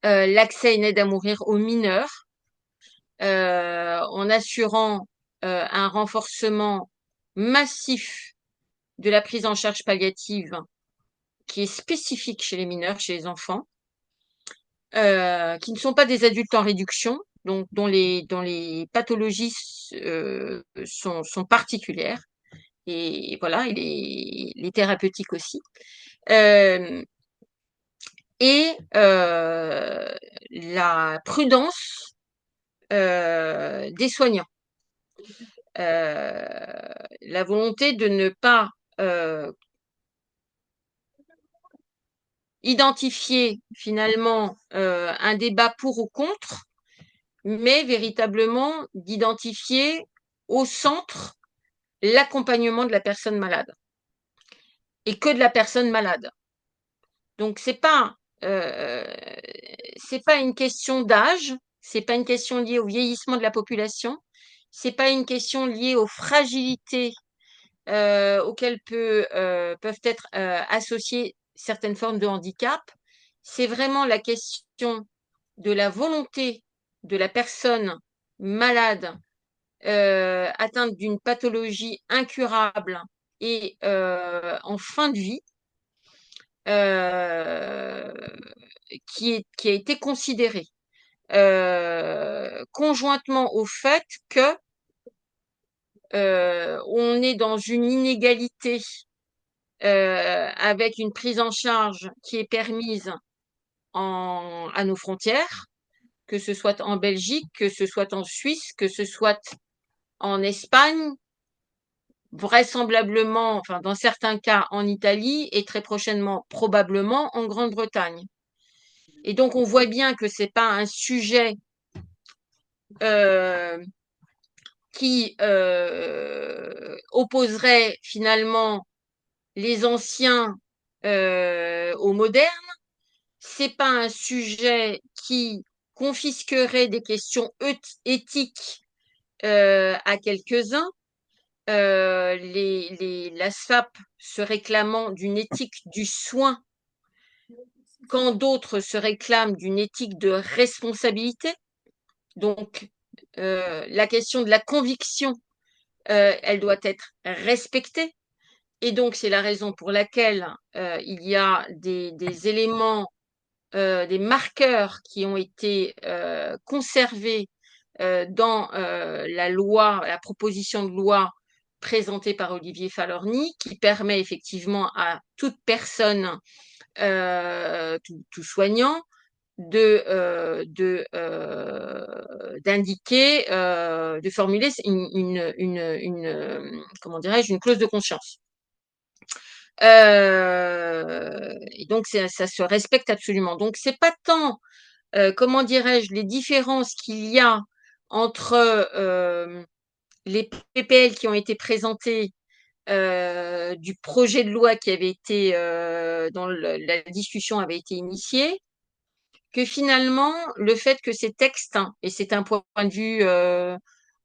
l'accès à une aide à mourir aux mineurs, en assurant un renforcement massif de la prise en charge palliative qui est spécifique chez les mineurs, chez les enfants, qui ne sont pas des adultes en réduction, donc dont les pathologies sont particulières, et voilà, et les thérapeutiques aussi. Et la prudence des soignants. La volonté de ne pas identifier finalement un débat pour ou contre, mais véritablement d'identifier au centre l'accompagnement de la personne malade et que de la personne malade. Donc c'est pas une question d'âge, c'est pas une question liée au vieillissement de la population, c'est pas une question liée aux fragilités auxquelles peuvent être associées certaines formes de handicap. C'est vraiment la question de la volonté de la personne malade atteinte d'une pathologie incurable et en fin de vie qui a été considérée conjointement au fait que on est dans une inégalité avec une prise en charge qui est permise à nos frontières, que ce soit en Belgique, que ce soit en Suisse, que ce soit en Espagne, vraisemblablement, enfin dans certains cas en Italie et très prochainement probablement en Grande-Bretagne. Et donc on voit bien que c'est pas un sujet qui opposerait finalement les anciens aux modernes. C'est pas un sujet qui confisquerait des questions éthiques à quelques-uns. La SFAP se réclamant d'une éthique du soin, quand d'autres se réclament d'une éthique de responsabilité. Donc, la question de la conviction, elle doit être respectée. Et donc, c'est la raison pour laquelle il y a des éléments, des marqueurs qui ont été conservés dans la proposition de loi présentée par Olivier Falorni, qui permet effectivement à toute personne, tout soignant, d'indiquer, de formuler comment dirais-je, une clause de conscience. Et donc ça se respecte absolument. Donc c'est pas tant, comment dirais-je, les différences qu'il y a entre les PPL qui ont été présentés du projet de loi qui avait été dont la discussion avait été initiée, que finalement le fait que ces textes, et c'est un point de vue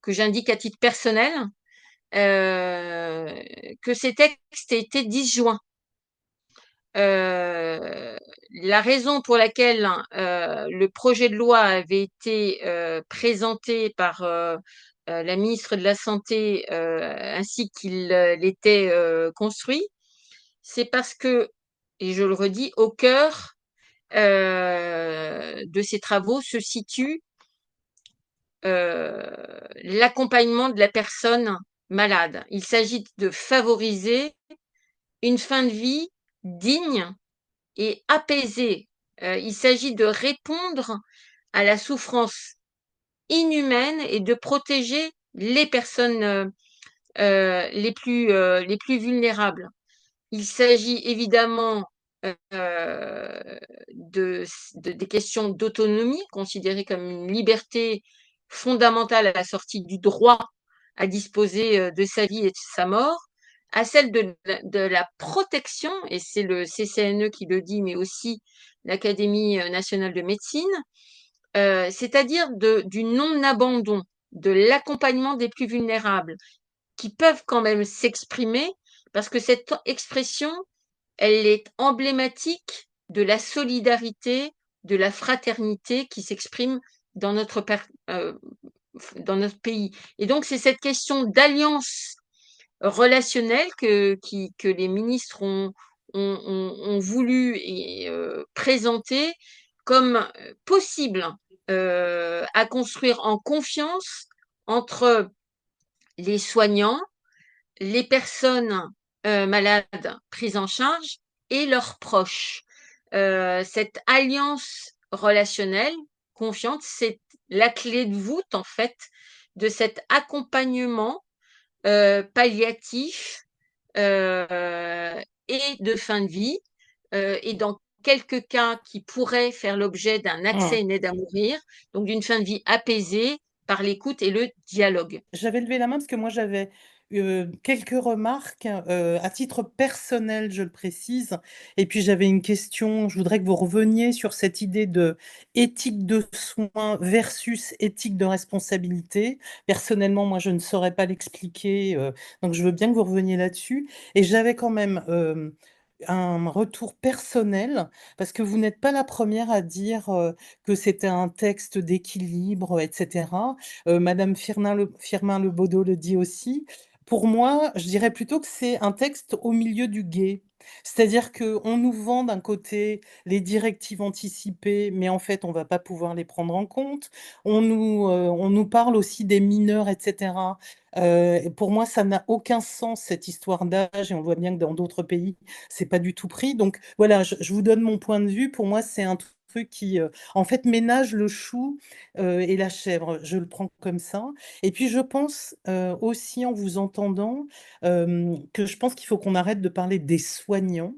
que j'indique à titre personnel, que ces textes aient été disjoints. La raison pour laquelle le projet de loi avait été présenté par la ministre de la Santé ainsi qu'il l'était construit, c'est parce que, et je le redis, au cœur de ces travaux se situe l'accompagnement de la personne malade. Il s'agit de favoriser une fin de vie digne et apaisée. Il s'agit de répondre à la souffrance inhumaine et de protéger les personnes les plus vulnérables. Il s'agit évidemment des questions d'autonomie, considérées comme une liberté fondamentale à la sortie du droit à disposer de sa vie et de sa mort, à celle de la protection, et c'est le CCNE qui le dit, mais aussi l'Académie nationale de médecine, c'est-à-dire du non-abandon, de l'accompagnement des plus vulnérables, qui peuvent quand même s'exprimer, parce que cette expression, elle est emblématique de la solidarité, de la fraternité qui s'exprime dans notre pays. Et donc, c'est cette question d'alliance relationnelle que les ministres ont voulu présenter comme possible à construire en confiance entre les soignants, les personnes malades prises en charge et leurs proches. Cette alliance relationnelle confiante, c'est la clé de voûte, en fait, de cet accompagnement palliatif et de fin de vie. Et dans quelques cas qui pourraient faire l'objet d'un accès à une aide à mourir, donc d'une fin de vie apaisée par l'écoute et le dialogue. J'avais levé la main parce que moi j'avais quelques remarques à titre personnel, je le précise. Et puis j'avais une question, je voudrais que vous reveniez sur cette idée de éthique de soins versus éthique de responsabilité. Personnellement, moi je ne saurais pas l'expliquer, donc je veux bien que vous reveniez là-dessus. Et j'avais quand même un retour personnel, parce que vous n'êtes pas la première à dire que c'était un texte d'équilibre, etc. Madame Firmin Le Bodo le dit aussi. Pour moi, je dirais plutôt que c'est un texte au milieu du gué. C'est-à-dire qu'on nous vend d'un côté les directives anticipées, mais en fait, on ne va pas pouvoir les prendre en compte. On nous parle aussi des mineurs, etc. Pour moi, ça n'a aucun sens, cette histoire d'âge, et on voit bien que dans d'autres pays, c'est pas du tout pris. Donc voilà, je vous donne mon point de vue. Pour moi, c'est un truc qui, en fait, ménage le chou et la chèvre. Je le prends comme ça. Et puis, je pense aussi, en vous entendant, que je pense qu'il faut qu'on arrête de parler des soignants.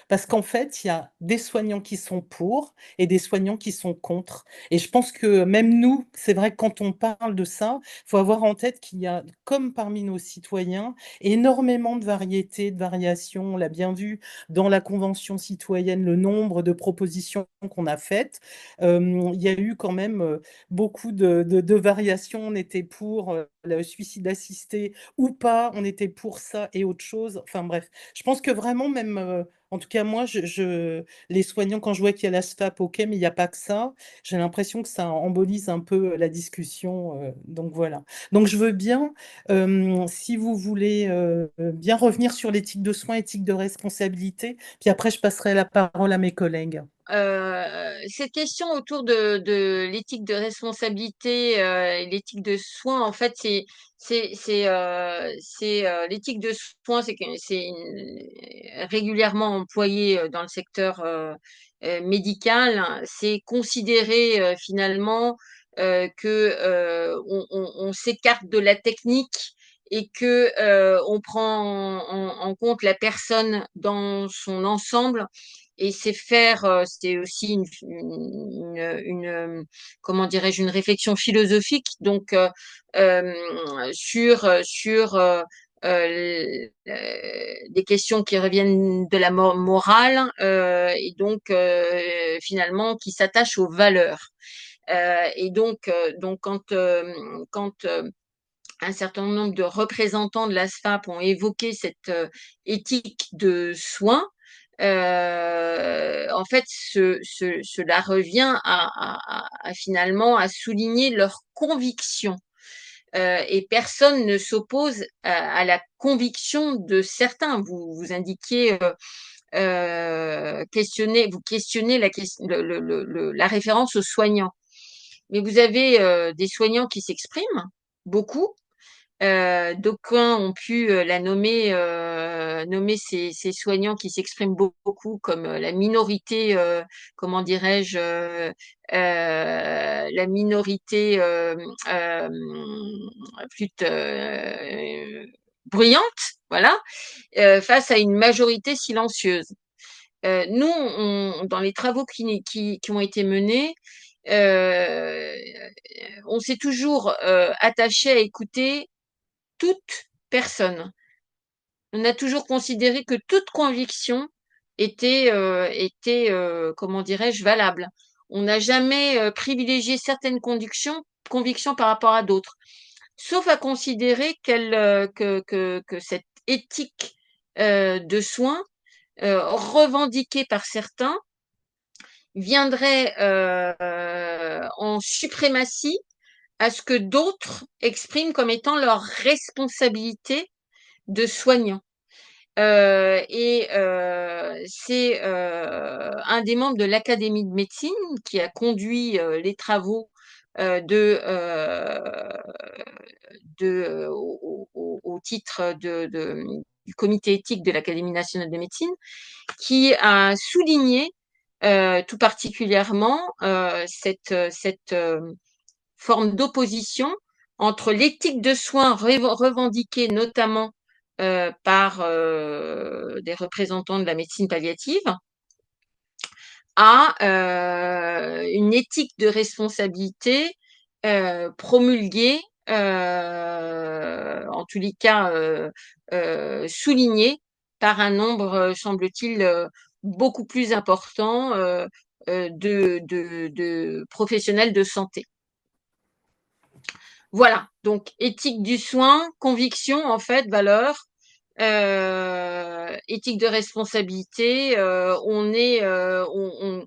Parce qu'en fait, il y a des soignants qui sont pour et des soignants qui sont contre. Et je pense que même nous, c'est vrai que quand on parle de ça, il faut avoir en tête qu'il y a, comme parmi nos citoyens, énormément de variétés, de variations. On l'a bien vu dans la Convention citoyenne, le nombre de propositions qu'on a faites. Il y a eu quand même beaucoup de variations. On était pour le suicide assisté ou pas, on était pour ça et autre chose. Enfin bref, je pense que vraiment même... En tout cas, moi, les soignants, quand je vois qu'il y a la SFAP, ok, mais il n'y a pas que ça. J'ai l'impression que ça embolise un peu la discussion. Donc voilà. Donc je veux bien, si vous voulez bien revenir sur l'éthique de soins, éthique de responsabilité, puis après je passerai la parole à mes collègues. Cette question autour de l'éthique de responsabilité et l'éthique de soins, en fait, l'éthique de soins, c'est régulièrement employé dans le secteur médical. C'est considérer finalement que on s'écarte de la technique et que on prend en compte la personne dans son ensemble. Et c'est aussi comment dirais-je, une réflexion philosophique, donc sur des questions qui reviennent de la morale et donc finalement qui s'attachent aux valeurs. Et donc quand un certain nombre de représentants de la SFAP ont évoqué cette éthique de soins. En fait, cela revient finalement à souligner leurs convictions. Et personne ne s'oppose à la conviction de certains. Vous indiquiez vous questionnez la référence aux soignants. Mais vous avez des soignants qui s'expriment, beaucoup. D'aucuns ont pu nommer ces soignants qui s'expriment beaucoup comme la minorité, comment dirais-je, la minorité euh, plus bruyante, voilà, face à une majorité silencieuse. Nous, dans les travaux qui ont été menés, euh, on s'est toujours attaché à écouter toute personne. On a toujours considéré que toute conviction était comment dirais-je, valable. On n'a jamais privilégié certaines convictions par rapport à d'autres, sauf à considérer que cette éthique de soins revendiquée par certains viendrait en suprématie à ce que d'autres expriment comme étant leur responsabilité de soignants. C'est un des membres de l'Académie de médecine qui a conduit les travaux au titre du comité éthique de l'Académie nationale de médecine, qui a souligné tout particulièrement cette forme d'opposition entre l'éthique de soins revendiquée notamment par des représentants de la médecine palliative à une éthique de responsabilité promulguée, en tous les cas soulignée par un nombre, semble-t-il, beaucoup plus important de professionnels de santé. Voilà, donc éthique du soin, conviction, en fait, valeur, éthique de responsabilité.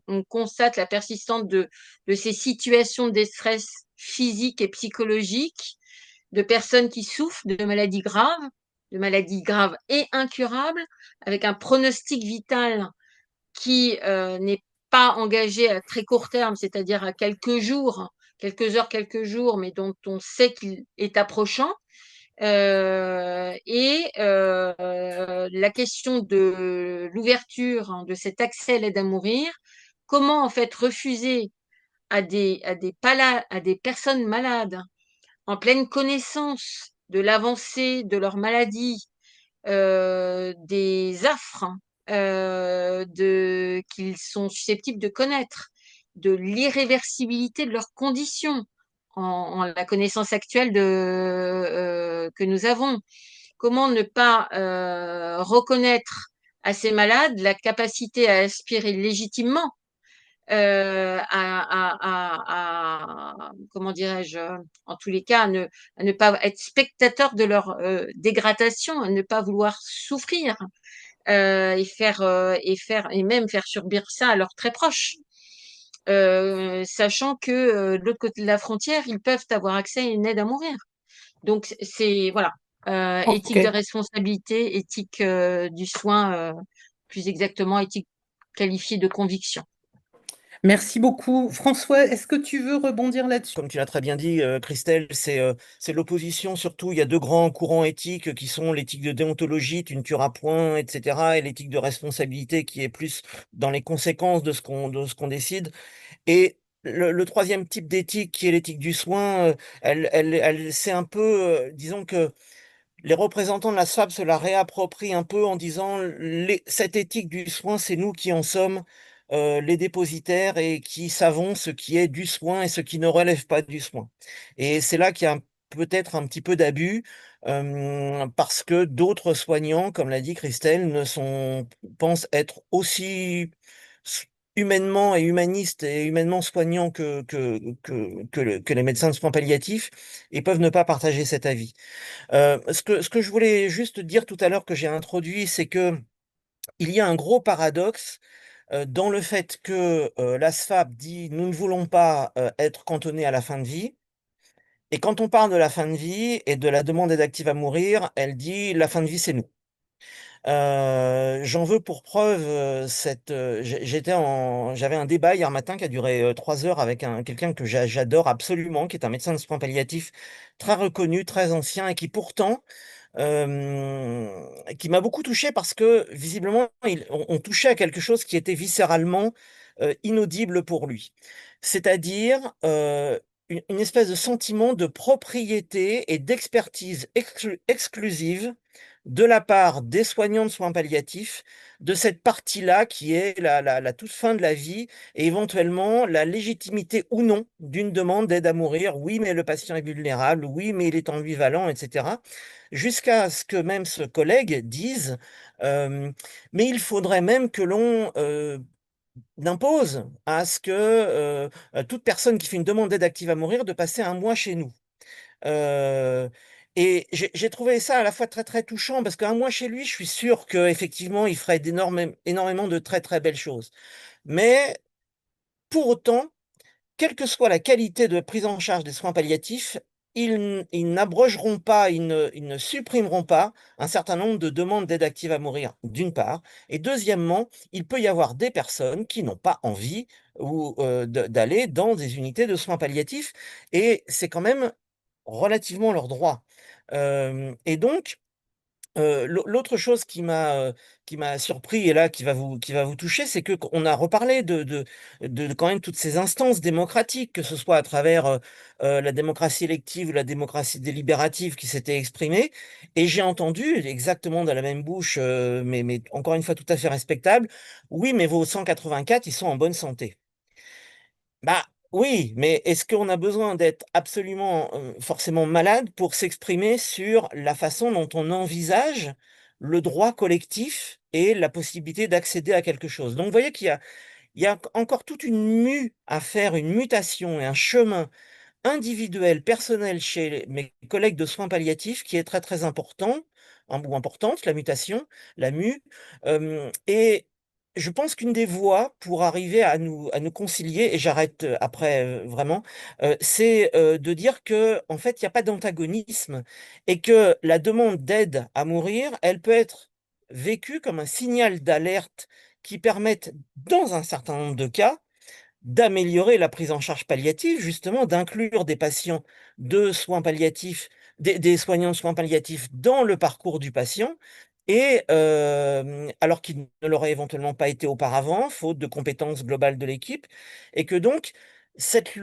On constate la persistance de ces situations de stress physique et psychologique, de personnes qui souffrent de maladies graves et incurables, avec un pronostic vital qui n'est pas engagé à très court terme, c'est-à-dire à quelques jours, quelques heures, quelques jours, mais dont on sait qu'il est approchant. La question de l'ouverture de cet accès à l'aide à mourir, comment en fait refuser à des personnes malades en pleine connaissance de l'avancée de leur maladie, des affres qu'ils sont susceptibles de connaître, de l'irréversibilité de leurs conditions en la connaissance actuelle que nous avons. Comment ne pas reconnaître à ces malades la capacité à aspirer légitimement comment dirais-je, en tous les cas, à ne pas être spectateur de leur dégradation, à ne pas vouloir souffrir et même faire subir ça à leurs très proches. Sachant que de l'autre côté de la frontière, ils peuvent avoir accès à une aide à mourir. Donc, c'est, voilà, éthique de Ok. responsabilité, éthique du soin, plus exactement, éthique qualifiée de conviction. Merci beaucoup. François, est-ce que tu veux rebondir là-dessus? Comme tu l'as très bien dit, Christelle, c'est l'opposition surtout. Il y a deux grands courants éthiques qui sont l'éthique de déontologie, tu ne tueras point, etc., et l'éthique de responsabilité qui est plus dans les conséquences de ce qu'on décide. Et le troisième type d'éthique, qui est l'éthique du soin, c'est un peu, disons que les représentants de la SFAP se la réapproprient un peu en disant cette éthique du soin, c'est nous qui en sommes les dépositaires et qui savons ce qui est du soin et ce qui ne relève pas du soin. Et c'est là qu'il y a peut-être un petit peu d'abus parce que d'autres soignants, comme l'a dit Christelle, pensent être aussi humainement et humaniste et humainement soignant que les médecins de soins palliatifs et peuvent ne pas partager cet avis. Ce que je voulais juste dire tout à l'heure que j'ai introduit, c'est que il y a un gros paradoxe dans le fait que l'ASFAP dit nous ne voulons pas être cantonnés à la fin de vie. Et quand on parle de la fin de vie et de la demande d'aide active à mourir, elle dit la fin de vie, c'est nous. J'en veux pour preuve j'avais un débat hier matin qui a duré 3 heures avec quelqu'un que j'adore absolument, qui est un médecin de soins palliatifs très reconnu, très ancien et qui pourtant qui m'a beaucoup touché parce que visiblement on touchait à quelque chose qui était viscéralement inaudible pour lui. C'est-à-dire une espèce de sentiment de propriété et d'expertise exclusive de la part des soignants de soins palliatifs, de cette partie-là qui est la toute fin de la vie et éventuellement la légitimité ou non d'une demande d'aide à mourir. Oui, mais le patient est vulnérable, oui, mais il est ambivalent, etc. Jusqu'à ce que même ce collègue dise, mais il faudrait même que l'on impose à ce que toute personne qui fait une demande d'aide active à mourir de passer un mois chez nous. Heu et j'ai trouvé ça à la fois très, très touchant parce qu'un mois chez lui, je suis sûr qu'effectivement, il ferait énormément de très, très belles choses. Mais pour autant, quelle que soit la qualité de prise en charge des soins palliatifs, ils n'abrogeront pas, ils ne supprimeront pas un certain nombre de demandes d'aide active à mourir, d'une part et deuxièmement, il peut y avoir des personnes qui n'ont pas envie ou d'aller dans des unités de soins palliatifs et c'est quand même relativement leurs droits. Hem et donc l'autre chose qui m'a surpris et là qui va vous toucher, c'est que qu'on a reparlé de quand même toutes ces instances démocratiques, que ce soit à travers, la démocratie élective ou la démocratie délibérative qui s'était exprimée et j'ai entendu exactement dans la même bouche, mais encore une fois tout à fait respectable: «Oui, mais vos 184, ils sont en bonne santé». Bah, oui, mais est-ce qu'on a besoin d'être absolument, forcément malade pour s'exprimer sur la façon dont on envisage le droit collectif et la possibilité d'accéder à quelque chose? Donc vous voyez il y a encore toute une mue à faire, une mutation et un chemin individuelle, personnelle chez mes collègues de soins palliatifs qui est très, très important, ou importante, la mutation, la mue, et je pense qu'une des voies pour arriver à nous concilier et j'arrête, après, vraiment, c'est, de dire que en fait, il y a pas d'antagonisme et que la demande d'aide à mourir, elle peut être vécue comme un signal d'alerte qui permette, dans un certain nombre de cas, d'améliorer la prise en charge palliative, justement, d'inclure des patients de soins palliatifs, des soignants de soins palliatifs dans le parcours du patient et alors qu'il ne l'aurait éventuellement pas été auparavant, faute de compétences globales de l'équipe et que donc cet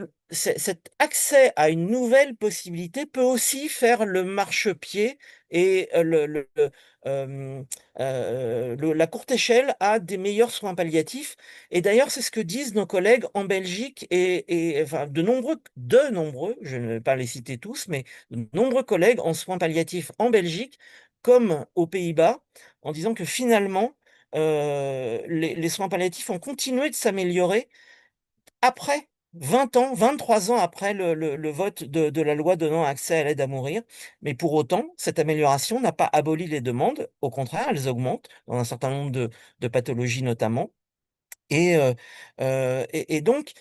accès à une nouvelle possibilité peut aussi faire le marchepied et hem, la courte échelle à des meilleurs soins palliatifs et d'ailleurs, c'est ce que disent nos collègues en Belgique et enfin de nombreux, je ne vais pas les citer tous, mais de nombreux collègues en soins palliatifs en Belgique, comme aux Pays-Bas, en disant que finalement, les soins palliatifs ont continué de s'améliorer après 20 ans, 23 ans après le vote de la loi donnant accès à l'aide à mourir. Mais pour autant, cette amélioration n'a pas aboli les demandes, au contraire, elles augmentent dans un certain nombre de pathologies notamment. Et donc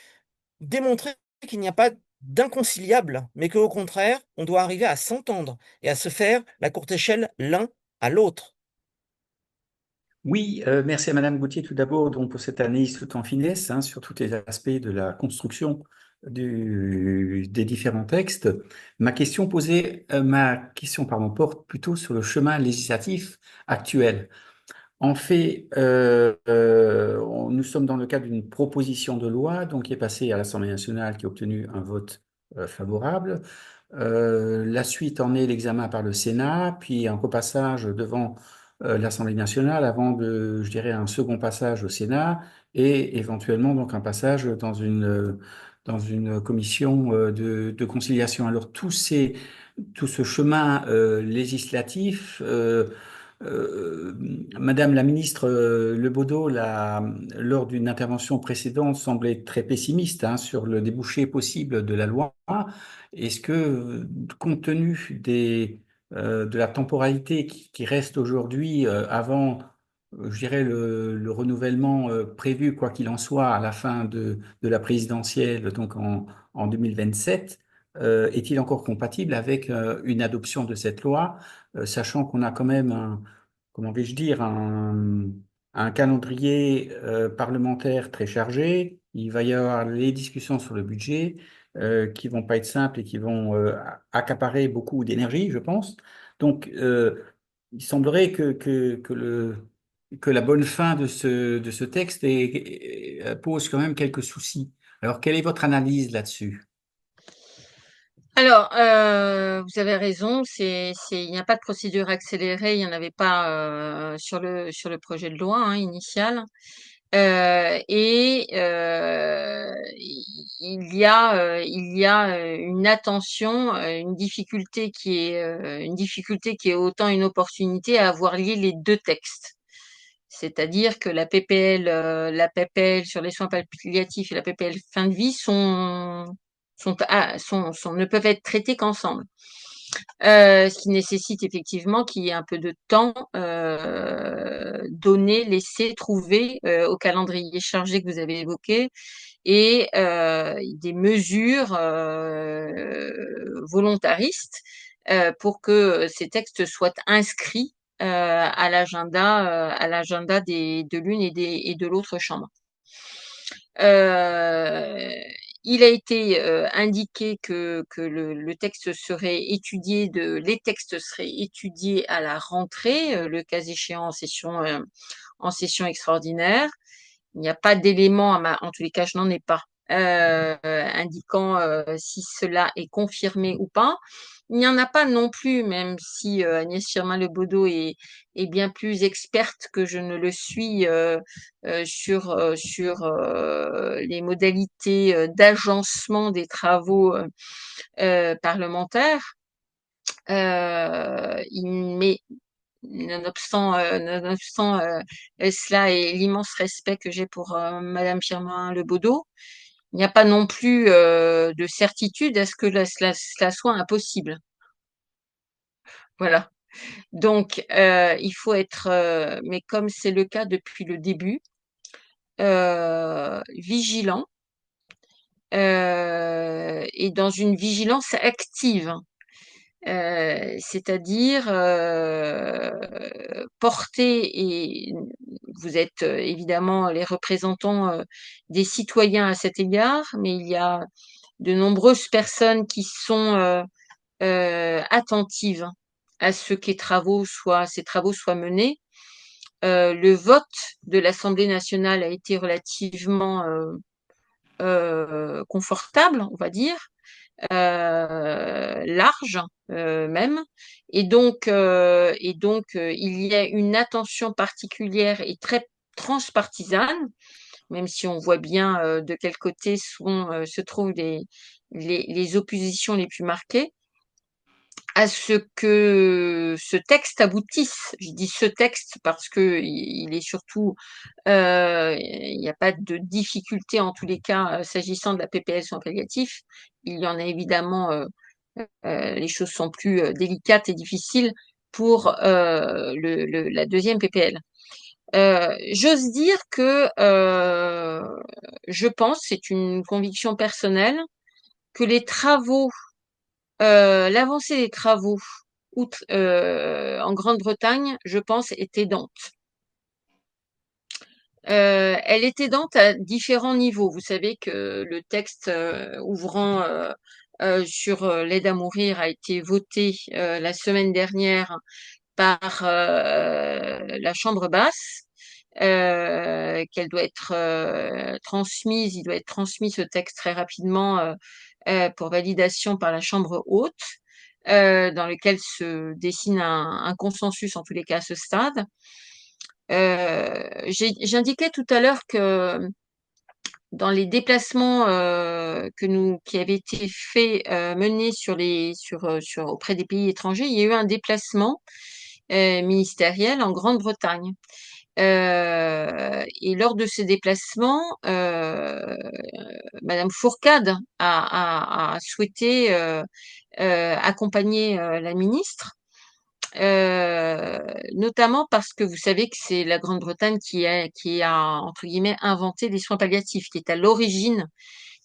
démontrer qu'il n'y a pas d'inconciliable, mais qu'au contraire, on doit arriver à s'entendre et à se faire la courte échelle l'un à l'autre. Oui, merci à Madame Gauthier tout d'abord donc pour cette analyse tout en finesse hein, sur tous les aspects de la construction des différents textes. Ma question pardon, porte plutôt sur le chemin législatif actuel. En fait, nous sommes dans le cadre d'une proposition de loi donc, qui est passée à l'Assemblée nationale, qui a obtenu un vote favorable. La suite en est l'examen par le Sénat, puis un repassage devant l'Assemblée nationale avant de, je dirais, un second passage au Sénat et éventuellement donc un passage dans une commission de conciliation. Alors tout ce chemin législatif Madame la ministre Lebaudot, lors d'une intervention précédente, semblait très pessimiste hein, sur le débouché possible de la loi. Est-ce que, compte tenu de la temporalité qui reste aujourd'hui avant, je dirais, le renouvellement prévu, quoi qu'il en soit, à la fin de la présidentielle, donc en 2027, est-il encore compatible avec une adoption de cette loi, sachant qu'on a quand même comment vais-je dire, un calendrier parlementaire très chargé. Il va y avoir les discussions sur le budget qui vont pas être simples et qui vont accaparer beaucoup d'énergie, je pense. Donc, il semblerait que la bonne fin de ce texte pose quand même quelques soucis. Alors, quelle est votre analyse là-dessus? Alors, vous avez raison, il n'y a pas de procédure accélérée, il n'y en avait pas sur le projet de loi hein, initial. Il y a une attention, une difficulté qui est autant une opportunité à avoir lié les deux textes. C'est-à-dire que la PPL sur les soins palliatifs et la PPL fin de vie ne peuvent être traités qu'ensemble. Ce qui nécessite effectivement qu'il y ait un peu de temps donné, laissé, trouvé au calendrier chargé que vous avez évoqué et des mesures volontaristes pour que ces textes soient inscrits à l'agenda de l'une et de l'autre chambre. Il a été indiqué que le texte serait étudié, les textes seraient étudiés à la rentrée, le cas échéant en session extraordinaire. Il n'y a pas d'éléments, en tous les cas, je n'en ai pas, indiquant si cela est confirmé ou pas. Il n'y en a pas non plus, même si Agnès Firmin-Lebaudot est bien plus experte que je ne le suis sur les modalités d'agencement des travaux parlementaires. Mais nonobstant cela et l'immense respect que j'ai pour Madame Firmin-Lebaudot, il n'y a pas non plus de certitude à ce que cela soit impossible. Voilà. Donc, il faut être, mais comme c'est le cas depuis le début, vigilant et dans une vigilance active. C'est-à-dire porter, et vous êtes évidemment les représentants des citoyens à cet égard, mais il y a de nombreuses personnes qui sont attentives à ce que ces travaux soient menés. Le vote de l'Assemblée nationale a été relativement confortable, on va dire, large même, et donc il y a une attention particulière et très transpartisane, même si on voit bien de quel côté se trouvent les oppositions les plus marquées, à ce que ce texte aboutisse. Je dis ce texte parce que il est surtout, il n'y a pas de difficulté en tous les cas s'agissant de la PPL soins palliatifs. Il y en a évidemment, les choses sont plus délicates et difficiles pour la deuxième PPL. J'ose dire que je pense, c'est une conviction personnelle, que l'avancée des travaux en Grande-Bretagne, je pense, est aidante. Elle est aidante à différents niveaux. Vous savez que le texte ouvrant sur l'aide à mourir a été voté la semaine dernière par la Chambre basse, qu'elle doit être transmise. Il doit être transmis ce texte très rapidement pour validation par la Chambre haute, dans lequel se dessine un consensus en tous les cas à ce stade. J'indiquais tout à l'heure que dans les déplacements qui avaient été menés auprès des pays étrangers, il y a eu un déplacement ministériel en Grande-Bretagne. Et lors de ce déplacement, Madame Fourcade a souhaité accompagner la ministre, notamment parce que vous savez que c'est la Grande-Bretagne qui a, entre guillemets, inventé les soins palliatifs, qui est à l'origine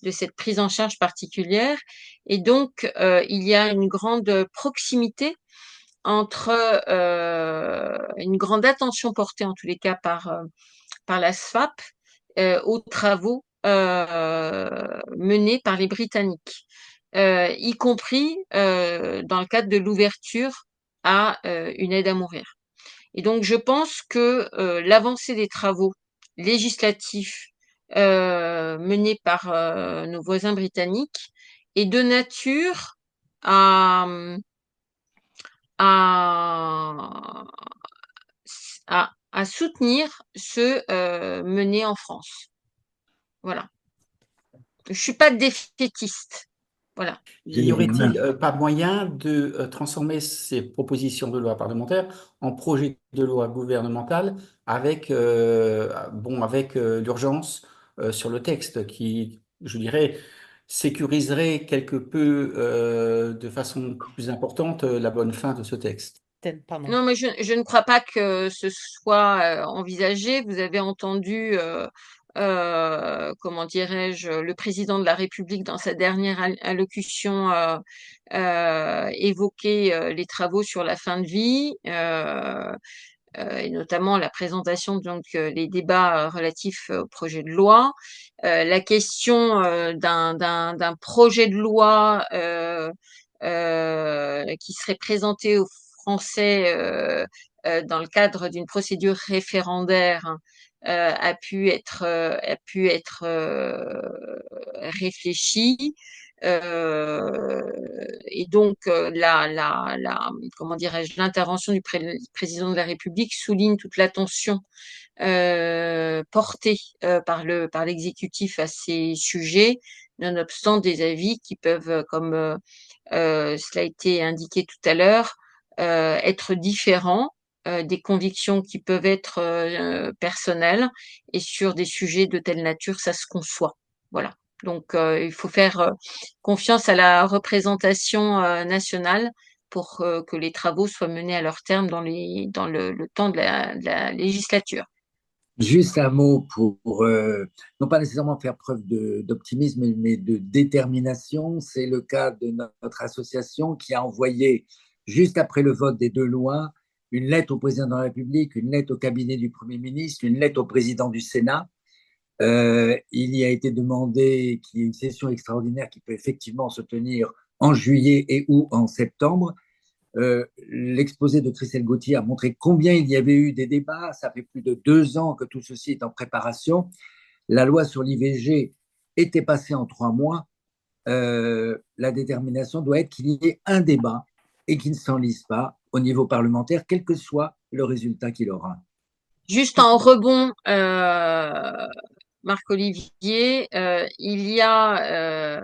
de cette prise en charge particulière. Et donc, il y a une grande proximité entre une grande attention portée en tous les cas par la SFAP aux travaux menés par les Britanniques, y compris dans le cadre de l'ouverture à une aide à mourir. Et donc, je pense que l'avancée des travaux législatifs menés par nos voisins britanniques est de nature à, à, à soutenir ceux menés en France. Voilà. Je suis pas défaitiste. Voilà. Y aurait-il pas moyen de transformer ces propositions de loi parlementaires en projet de loi gouvernementale avec, avec l'urgence sur le texte qui, je dirais, sécuriserait quelque peu de façon plus importante la bonne fin de ce texte? Pardon. Non, mais je ne crois pas que ce soit envisagé. Vous avez entendu, comment dirais-je, le président de la République dans sa dernière allocution évoquer les travaux sur la fin de vie, et notamment la présentation, donc les débats relatifs au projet de loi. La question d'un projet de loi qui serait présenté aux Français dans le cadre d'une procédure référendaire a pu être réfléchie. Et donc comment dirais-je, l'intervention du président de la République souligne toute l'attention portée par l'exécutif à ces sujets, nonobstant des avis qui peuvent, comme cela a été indiqué tout à l'heure, être différents, des convictions qui peuvent être personnelles, et sur des sujets de telle nature, ça se conçoit. Voilà. Donc, il faut faire confiance à la représentation nationale pour que les travaux soient menés à leur terme dans le temps de la législature. Juste un mot pour non pas nécessairement faire preuve d'optimisme, mais de détermination. C'est le cas de notre association qui a envoyé, juste après le vote des deux lois, une lettre au président de la République, une lettre au cabinet du Premier ministre, une lettre au président du Sénat. Il y a été demandé qu'il y ait une session extraordinaire qui peut effectivement se tenir en juillet et ou en septembre. L'exposé de Christelle Gauthier a montré combien il y avait eu des débats. Ça fait plus de 2 ans que tout ceci est en préparation. La loi sur l'IVG était passée en 3 mois. La détermination doit être qu'il y ait un débat et qu'il ne s'enlise pas au niveau parlementaire, quel que soit le résultat qu'il aura. Juste en rebond, Marc-Olivier, il y a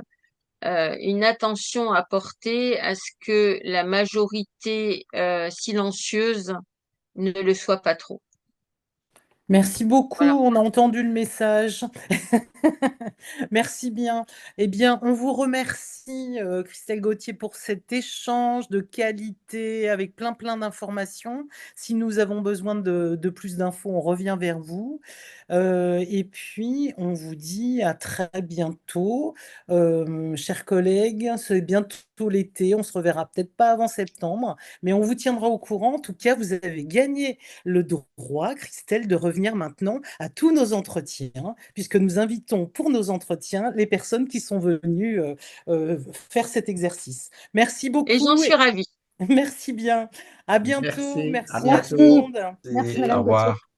une attention à porter à ce que la majorité silencieuse ne le soit pas trop. Merci beaucoup, Voilà. on a entendu le message. Merci bien. Eh bien, on vous remercie, Christelle Gauthier, pour cet échange de qualité avec plein d'informations. Si nous avons besoin de plus d'infos, on revient vers vous. Et puis, on vous dit à très bientôt. Chers collègues, c'est bientôt l'été, on se reverra peut-être pas avant septembre, mais on vous tiendra au courant. En tout cas, vous avez gagné le droit, Christelle, de revenir maintenant à tous nos entretiens, puisque nous invitons pour nos entretiens les personnes qui sont venues faire cet exercice. Merci beaucoup. Et j'en suis ravie. Merci bien. À bientôt. Merci. Merci À à tout le bientôt. monde. Merci, Au Madame revoir. Gauthier.